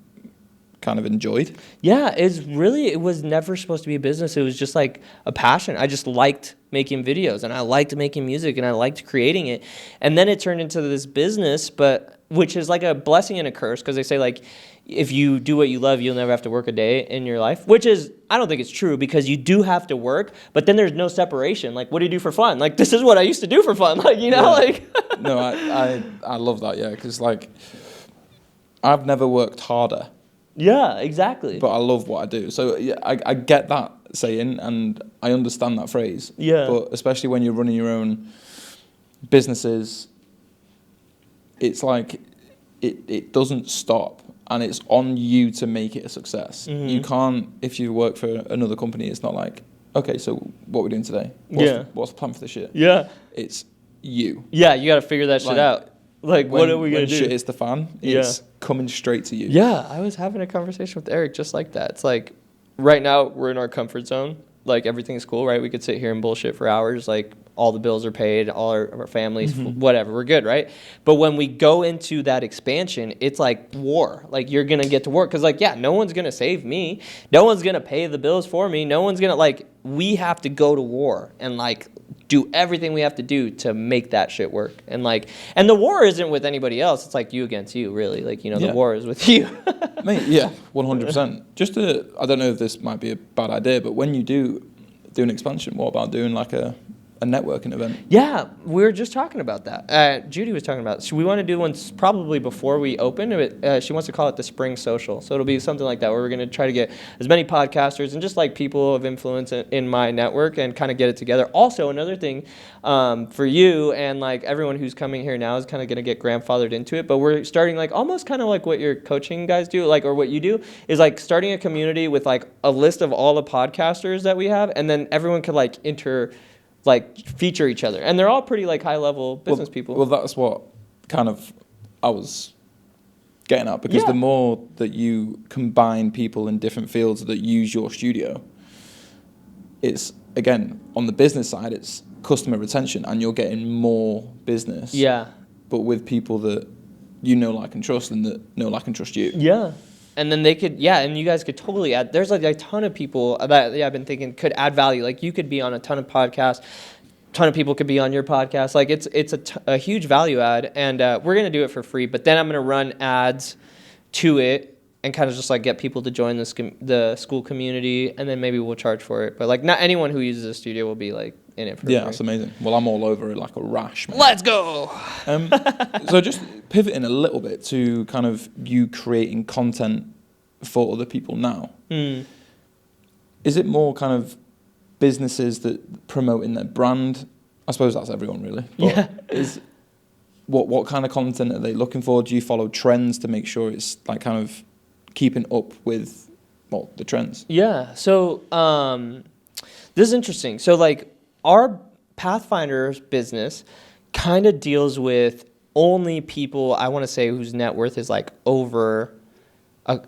kind of enjoyed. Yeah, it was never supposed to be a business. It was just like a passion. I just liked making videos, and I liked making music, and I liked creating it. And then it turned into this business, but which is like a blessing and a curse, because they say like, if you do what you love, you'll never have to work a day in your life, which is, I don't think it's true, because you do have to work, but then there's no separation. Like, what do you do for fun? Like, this is what I used to do for fun. Like, like. No, I love that. Yeah. Cause like, I've never worked harder. Yeah, exactly. But I love what I do. So yeah, I get that saying, and I understand that phrase. Yeah. But especially when you're running your own businesses, it's like, it doesn't stop. And it's on you to make it a success. Mm-hmm. You can't, if you work for another company, it's not like, okay, so what are we doing today? What's the plan for this year? Yeah. It's you. Yeah, you got to figure that shit out. Like, what are we going to do? When shit hits the fan, it's coming straight to you. Yeah, I was having a conversation with Eric just like that. It's like, right now, we're in our comfort zone. Like, everything's cool, right? We could sit here and bullshit for hours. Like, all the bills are paid, all our families, whatever, we're good, right? But when we go into that expansion, it's like war. Like, you're going to get to work. Because, like, yeah, no one's going to save me. No one's going to pay the bills for me. No one's going to, like, we have to go to war and, like, do everything we have to do to make that shit work. And and the war isn't with anybody else. It's like you against you, really. Like, the war is with you. Mate, yeah, 100%. I don't know if this might be a bad idea, but when you do an expansion, what about doing like a networking event? Yeah, we were just talking about that. Judy was talking about it. So we want to do one probably before we open. She wants to call it the Spring Social. So it'll be something like that where we're going to try to get as many podcasters and just like people of influence in my network and kind of get it together. Also, another thing for you and like everyone who's coming here now is kind of going to get grandfathered into it. But we're starting like almost kind of like what your coaching guys do, like, or what you do is like starting a community with like a list of all the podcasters that we have, and then everyone could like feature each other, and they're all pretty like high level business people. Well, that's what kind of I was getting at, because the more that you combine people in different fields that use your studio, it's, again, on the business side, it's customer retention, and you're getting more business. Yeah. But with people that like and trust, and that like and trust you. Yeah. And then they could, and you guys could totally add. There's like a ton of people that I've been thinking could add value. Like you could be on a ton of podcasts, a ton of people could be on your podcast. Like it's a huge value add, and we're gonna do it for free. But then I'm gonna run ads to it and kind of just like get people to join the school community, and then maybe we'll charge for it. But like not anyone who uses the studio will be like in it for free. Yeah, that's amazing. Well, I'm all over it like a rash, man. Let's go. So just pivoting a little bit to kind of you creating content for other people now. Is it more kind of businesses that promoting their brand? I suppose that's everyone really. But what kind of content are they looking for? Do you follow trends to make sure it's like kind of keeping up with the trends? Yeah. So this is interesting. So like our Pathfinder's business kind of deals with only people, I want to say, whose net worth is like over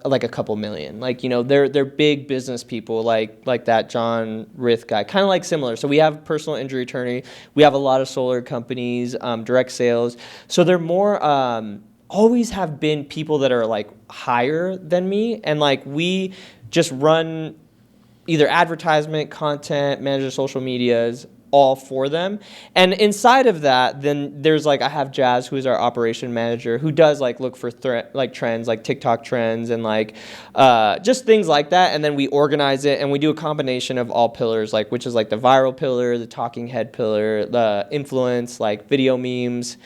like a couple million. Like, they're big business people like that John Rith guy, kind of like similar. So we have personal injury attorney. We have a lot of solar companies, direct sales. So they're more, always have been people that are like higher than me. And like we just run either advertisement, content, manage their social medias, all for them. And inside of that, then there's like, I have Jazz, who is our operation manager, who does like look for like trends, like TikTok trends and like just things like that. And then we organize it, and we do a combination of all pillars, like, which is like the viral pillar, the talking head pillar, the influence, like video memes,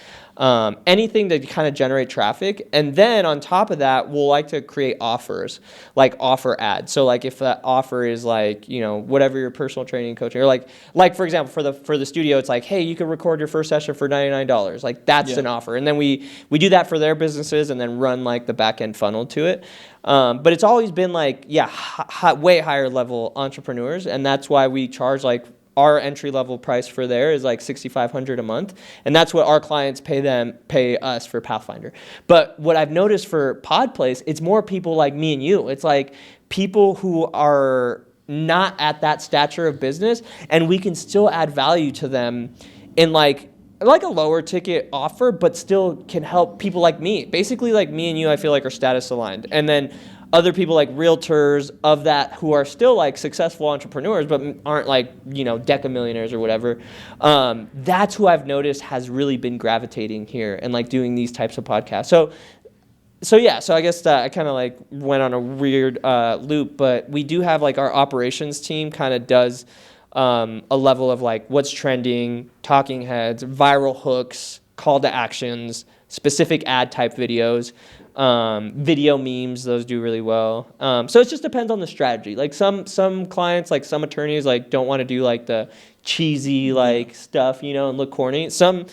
anything to kind of generate traffic. And then on top of that, we'll like to create offers, like offer ads. So like if that offer is like, whatever your personal training coaching, or like for example, for the studio, it's like, hey, you can record your first session for $99. Like that's an offer. And then we do that for their businesses, and then run like the back end funnel to it. But it's always been like, way higher level entrepreneurs. And that's why we charge like, our entry level price for there is like $6,500 a month, and that's what our clients pay us for Pathfinder. But what I've noticed for PodPlace, it's more people like me and you. It's like people who are not at that stature of business, and we can still add value to them in like a lower ticket offer, but still can help people like me. Basically, like me and you, I feel like are status aligned, and then other people like realtors of that who are still like successful entrepreneurs but aren't like, deca millionaires or whatever. That's who I've noticed has really been gravitating here and like doing these types of podcasts. So I guess I kind of like went on a weird loop, but we do have like our operations team kind of does a level of like what's trending, talking heads, viral hooks, call to actions, specific ad type videos. Video memes, those do really well. So it just depends on the strategy. Like some clients, like some attorneys, like don't want to do like the cheesy like stuff, and look corny. Some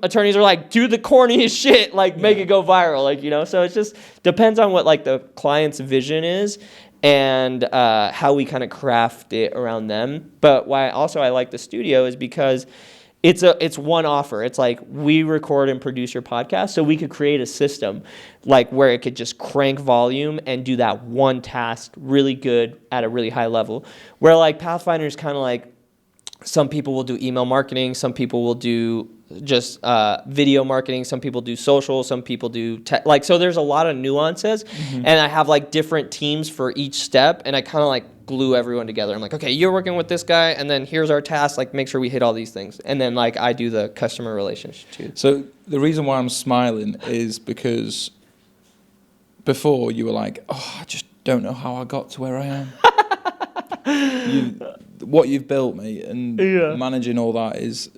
attorneys are like, do the corniest shit, like make it go viral, like, So it just depends on what like the client's vision is and how we kind of craft it around them. But why also I like the studio is because it's one offer. It's like we record and produce your podcast, so we could create a system like where it could just crank volume and do that one task really good at a really high level. Where like Pathfinder is kind of like some people will do email marketing, some people will do just video marketing, some people do social, some people do so there's a lot of nuances, and I have like different teams for each step, and I kind of like glue everyone together. I'm like, okay, you're working with this guy, and then here's our task, like make sure we hit all these things. And then like I do the customer relationship too. So the reason why I'm smiling is because before you were like, oh, I just don't know how I got to where I am. What you've built, mate, and managing all that is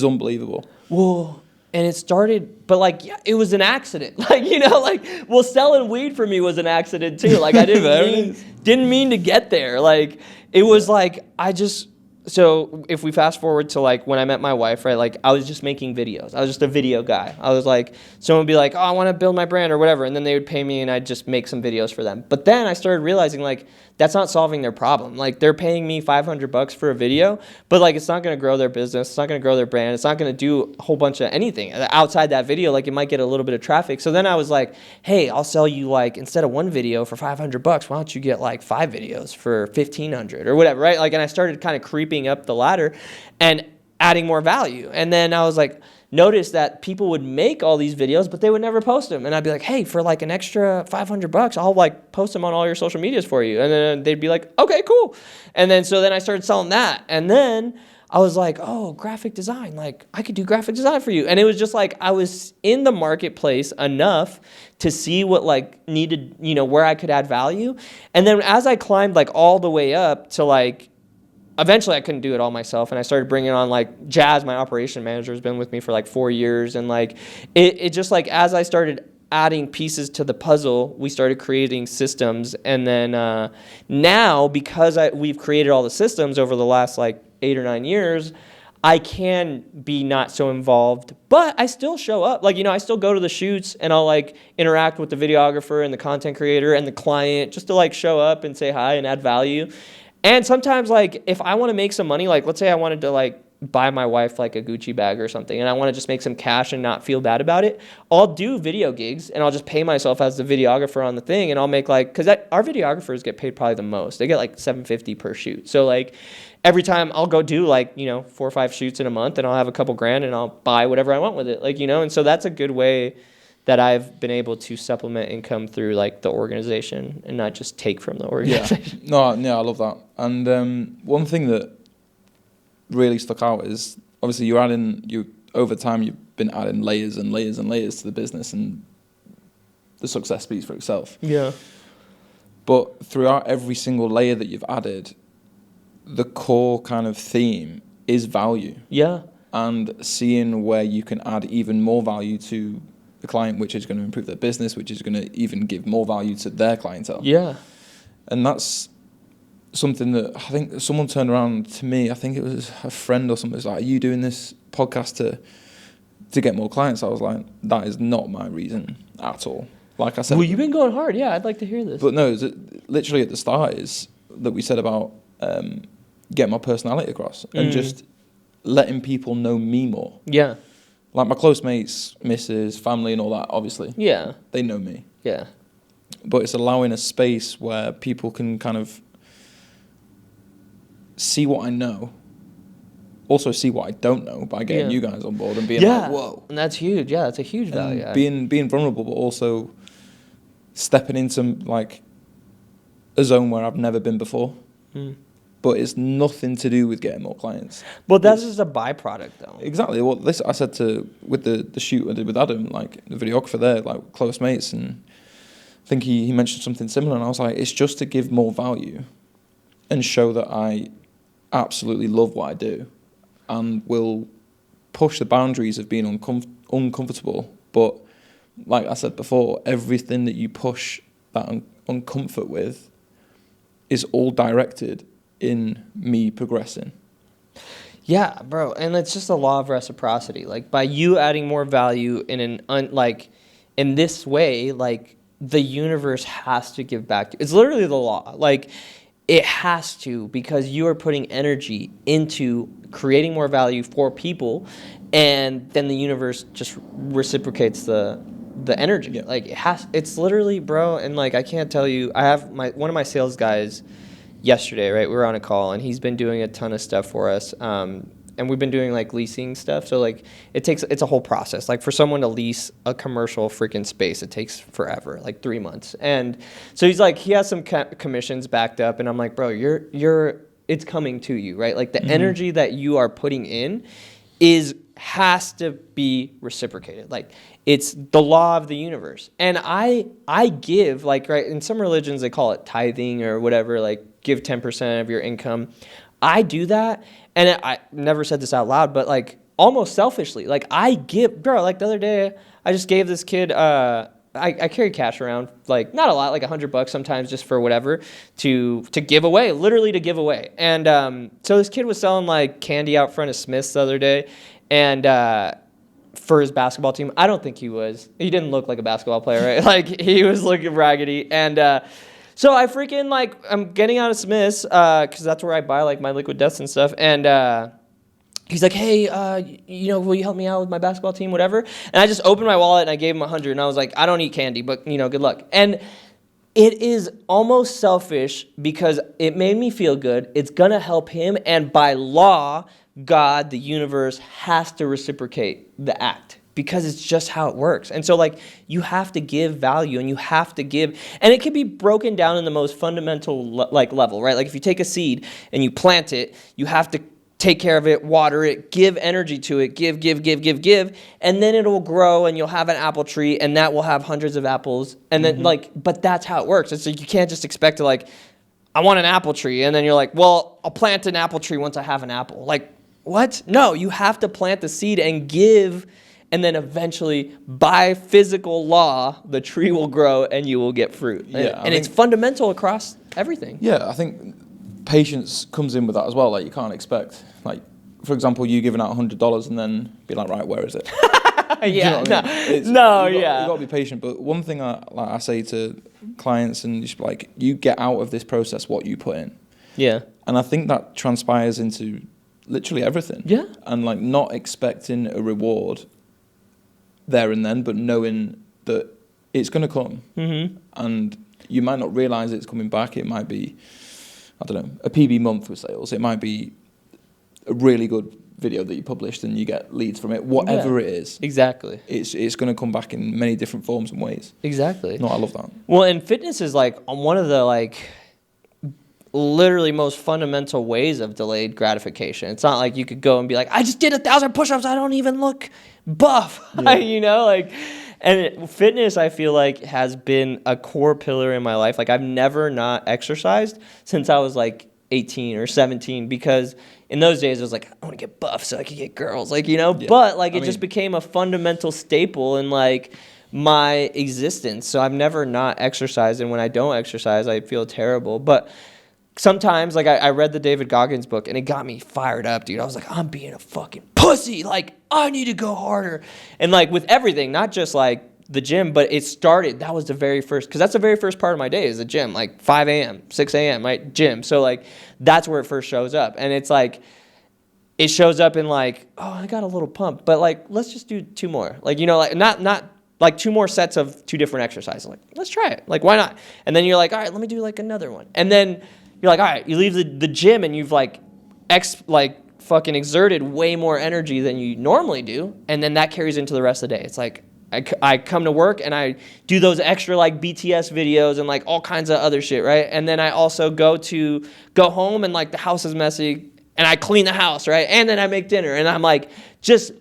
unbelievable. Whoa. And it started, but like, yeah, it was an accident. Like, you know, like, well, selling weed for me was an accident too. Like, I didn't mean to get there. Like, it was like, so if we fast forward to like when I met my wife, right, like I was just making videos. I was just a video guy. I was like, someone would be like, oh, I want to build my brand or whatever. And then they would pay me and I'd just make some videos for them. But then I started realizing like, that's not solving their problem. Like they're paying me $500 for a video, but like it's not going to grow their business. It's not going to grow their brand. It's not going to do a whole bunch of anything outside that video. Like it might get a little bit of traffic. So then I was like, hey, I'll sell you like instead of one video for $500, why don't you get like 5 videos for $1,500 or whatever, right? Like, and I started kind of creeping up the ladder and adding more value. And then I was like, notice that people would make all these videos, but they would never post them. And I'd be like, hey, for like an extra $500, I'll like post them on all your social medias for you. And then they'd be like, okay, cool. And then, so then I started selling that. And then I was like, oh, graphic design. Like I could do graphic design for you. And it was just like, I was in the marketplace enough to see what like needed, you know, where I could add value. And then as I climbed like all the way up to like, eventually I couldn't do it all myself, and I started bringing on like Jazz, my operation manager, has been with me for like 4 years, and like it just like as I started adding pieces to the puzzle, we started creating systems, and then now because we've created all the systems over the last like 8 or 9 years, I can be not so involved, but I still show up. Like, you know, I still go to the shoots and I'll like interact with the videographer and the content creator and the client just to like show up and say hi and add value. And sometimes, like, if I want to make some money, like, let's say I wanted to, like, buy my wife, like, a Gucci bag or something, and I want to just make some cash and not feel bad about it, I'll do video gigs, and I'll just pay myself as the videographer on the thing, and I'll make, like, because our videographers get paid probably the most. They get, like, $750 per shoot. So, like, every time I'll go do, like, you know, 4 or 5 shoots in a month, and I'll have a couple grand, and I'll buy whatever I want with it, like, you know, and so that's a good way that I've been able to supplement income through like the organization and not just take from the organization. Yeah. No, I love that. And one thing that really stuck out is obviously over time you've been adding layers and layers and layers to the business, and the success speaks for itself. Yeah. But throughout every single layer that you've added, the core kind of theme is value. Yeah. And seeing where you can add even more value to the client, which is going to improve their business, which is going to even give more value to their clientele. Yeah. And that's something that I think someone turned around to me, I think it was a friend or something, was like, are you doing this podcast to get more clients? I was like, that is not my reason at all. Like I said... Well, you've been going hard. Yeah, I'd like to hear this. But no, literally at the start is that we said about getting my personality across and just letting people know me more. Yeah. Like my close mates, missus, family and all that, obviously. Yeah. They know me. Yeah. But it's allowing a space where people can kind of see what I know, also see what I don't know by getting you guys on board and being like, whoa. And that's huge. Yeah, that's a huge value. Being vulnerable, but also stepping into like a zone where I've never been before. But it's nothing to do with getting more clients. But that's just a byproduct, though. Exactly. Well, this I said with the shoot I did with Adam, like the videographer there, like close mates, and I think he mentioned something similar, and I was like, it's just to give more value and show that I absolutely love what I do and will push the boundaries of being uncomfortable. But like I said before, everything that you push that uncomfort with is all directed in me progressing. Yeah, bro, and it's just a law of reciprocity. Like by you adding more value in in this way, like the universe has to give back to you. It's literally the law. Like it has to, because you are putting energy into creating more value for people, and then the universe just reciprocates the energy. Yeah. Like it's literally, bro, and like I can't tell you, I have one of my sales guys yesterday, right? We were on a call, and he's been doing a ton of stuff for us. and we've been doing like leasing stuff. So like it's a whole process. Like for someone to lease a commercial freaking space, it takes forever, like 3 months. And so he's like, he has some commissions backed up, and I'm like, bro, it's coming to you, right? Like the energy that you are putting in has to be reciprocated. Like it's the law of the universe. And I give, like, right, in some religions they call it tithing or whatever, like give 10% of your income. I do that, and I never said this out loud, but like almost selfishly, like I give, bro, like the other day I just gave this kid, I carry cash around, like not a lot, like $100 sometimes, just for whatever, to give away, literally to give away. And so this kid was selling like candy out front of Smith's the other day, and for his basketball team. I don't think he was. He didn't look like a basketball player, right? Like he was looking raggedy. And so I freaking like, I'm getting out of Smith's because that's where I buy like my liquid deaths and stuff. And he's like, hey, will you help me out with my basketball team, whatever? And I just opened my wallet and I gave him 100, and I was like, I don't eat candy, but good luck. And it is almost selfish because it made me feel good. It's gonna help him, and by law, God, the universe, has to reciprocate the act because it's just how it works. And so like you have to give value, and you have to give, and it can be broken down in the most fundamental level, right? Like if you take a seed and you plant it, you have to take care of it, water it, give energy to it, give, and then it'll grow, and you'll have an apple tree, and that will have hundreds of apples. And then but that's how it works. And so you can't just expect to like, I want an apple tree, and then you're like, well, I'll plant an apple tree once I have an apple. Like, what? No, you have to plant the seed and give, and then eventually, by physical law, the tree will grow and you will get fruit. Yeah, and it's fundamental across everything. Yeah, I think patience comes in with that as well. Like you can't expect, like, for example, you giving out $100 and then be like, right, where is it? Yeah, you got to be patient. But one thing I say to clients, and just like, you get out of this process what you put in. Yeah. And I think that transpires into literally everything. Yeah. And like not expecting a reward there and then, but knowing that it's going to come. And you might not realize it's coming back. It might be, I don't know, a PB month with sales. It might be a really good video that you published and you get leads from it. Whatever it is. Exactly. It's going to come back in many different forms and ways. Exactly. No, I love that. Well, and fitness is like one of the like literally most fundamental ways of delayed gratification. It's not like you could go and be like, I just did 1,000 push-ups, I don't even look buff. Yeah. And fitness, I feel like, has been a core pillar in my life. Like I've never not exercised since I was like 18 or 17, because in those days it was like, I want to get buff so I can get girls, but like it just became a fundamental staple in like my existence. So I've never not exercised, and when I don't exercise, I feel terrible. But sometimes, like, I read the David Goggins book, and it got me fired up, dude. I was like, I'm being a fucking pussy. Like, I need to go harder. And, like, with everything, not just, like, the gym, but it started, that was the very first, because that's the very first part of my day is the gym, like 5 a.m., 6 a.m., right, gym. So, like, that's where it first shows up. And it's, like, it shows up in, like, oh, I got a little pump, but, like, let's just do 2 more. Like, like, not like 2 more sets of 2 different exercises. Like, let's try it. Like, why not? And then you're like, all right, let me do, like, another one. And then you're like, all right, you leave the gym and you've like fucking exerted way more energy than you normally do. And then that carries into the rest of the day. It's like, I come to work and I do those extra like BTS videos and like all kinds of other shit, right? And then I also go home and like the house is messy and I clean the house, right? And then I make dinner and I'm like, just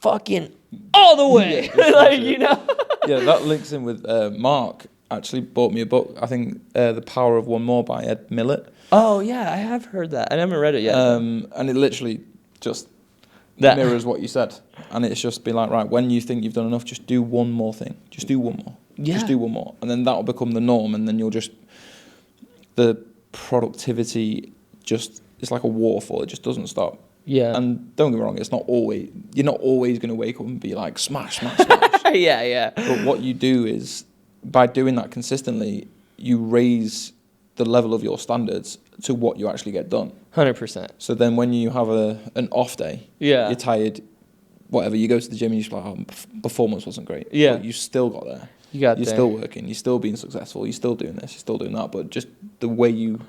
fucking all the way. Yeah, that links in with Mark. Actually bought me a book, I think The Power of One More by Ed Millett. Oh yeah, I have heard that. I haven't read it yet. And it literally just mirrors what you said. And it's just be like, right, when you think you've done enough, just do one more thing. Just do one more. Yeah. Just do one more. And then that'll become the norm, and then the productivity it's like a waterfall, it just doesn't stop. Yeah. And don't get me wrong, you're not always going to wake up and be like, smash. Yeah. But what you do is, by doing that consistently, you raise the level of your standards to what you actually get done. 100%. So then when you have an off day, you're tired, whatever, you go to the gym and you're just like, performance wasn't great. Yeah. But you still got there. You're still working, you're still being successful, you're still doing this, you're still doing that, but just the way you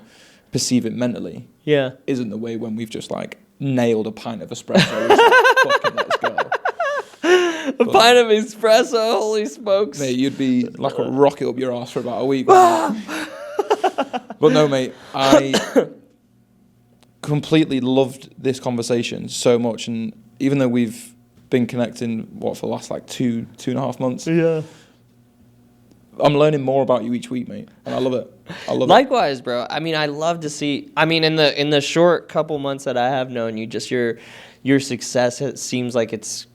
perceive it mentally isn't the way when we've just like nailed a pint of espresso. Fucking let's go. A pint of espresso, holy smokes. Mate, you'd be like a rocket up your ass for about a week. But no, mate, I completely loved this conversation so much. And even though we've been connecting, for the last like 2.5 months? Yeah. I'm learning more about you each week, mate. And I love it. Likewise, bro. I mean, I love to see, in the short couple months that I have known you, just your success, it seems like it's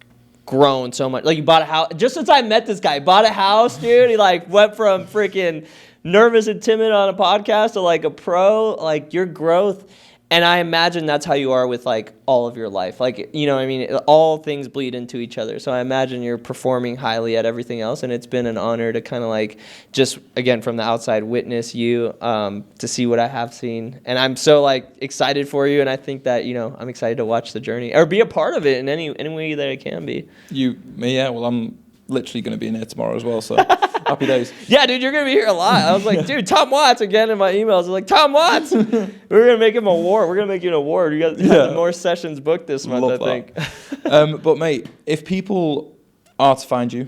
grown so much. Like, you bought a house. Just since I met this guy, bought a house, dude. He like went from freaking nervous and timid on a podcast to like a pro. Like, your growth. And I imagine that's how you are with like all of your life. Like, you know what I mean? All things bleed into each other. So I imagine you're performing highly at everything else. And it's been an honor to kind of like just, again, from the outside, witness you, to see what I have seen. And I'm so like excited for you. And I think that, you know, I'm excited to watch the journey or be a part of it in any way that I can be. Me, yeah. Well, I'm literally going to be in here tomorrow as well. So happy days. Yeah, dude, you're going to be here a lot. I was like, dude, Tom Watts again in my emails. I was like, Tom Watts. We're going to make him a award. We're going to make you an award. You got more sessions booked this month, Love I think. But, mate, if people are to find you,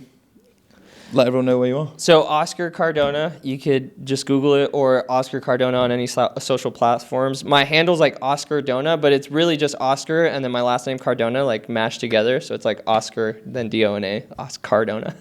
let everyone know where you are. So Oscar Cardona, you could just Google it, or Oscar Cardona on any social platforms. My handle's like Oscar Dona, but it's really just Oscar and then my last name Cardona, like mashed together. So it's like Oscar, then D-O-N-A, Oscar Cardona.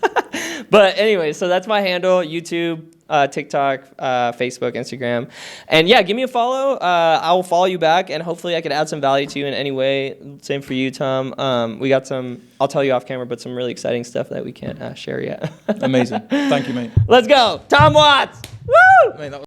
But anyway, so that's my handle, YouTube, TikTok, Facebook, Instagram. And yeah, give me a follow. I will follow you back, and hopefully I could add some value to you in any way. Same for you, Tom. We got some, I'll tell you off camera, but some really exciting stuff that we can't share yet. Amazing. Thank you, mate. Let's go. Tom Watts. Woo! Mate, that was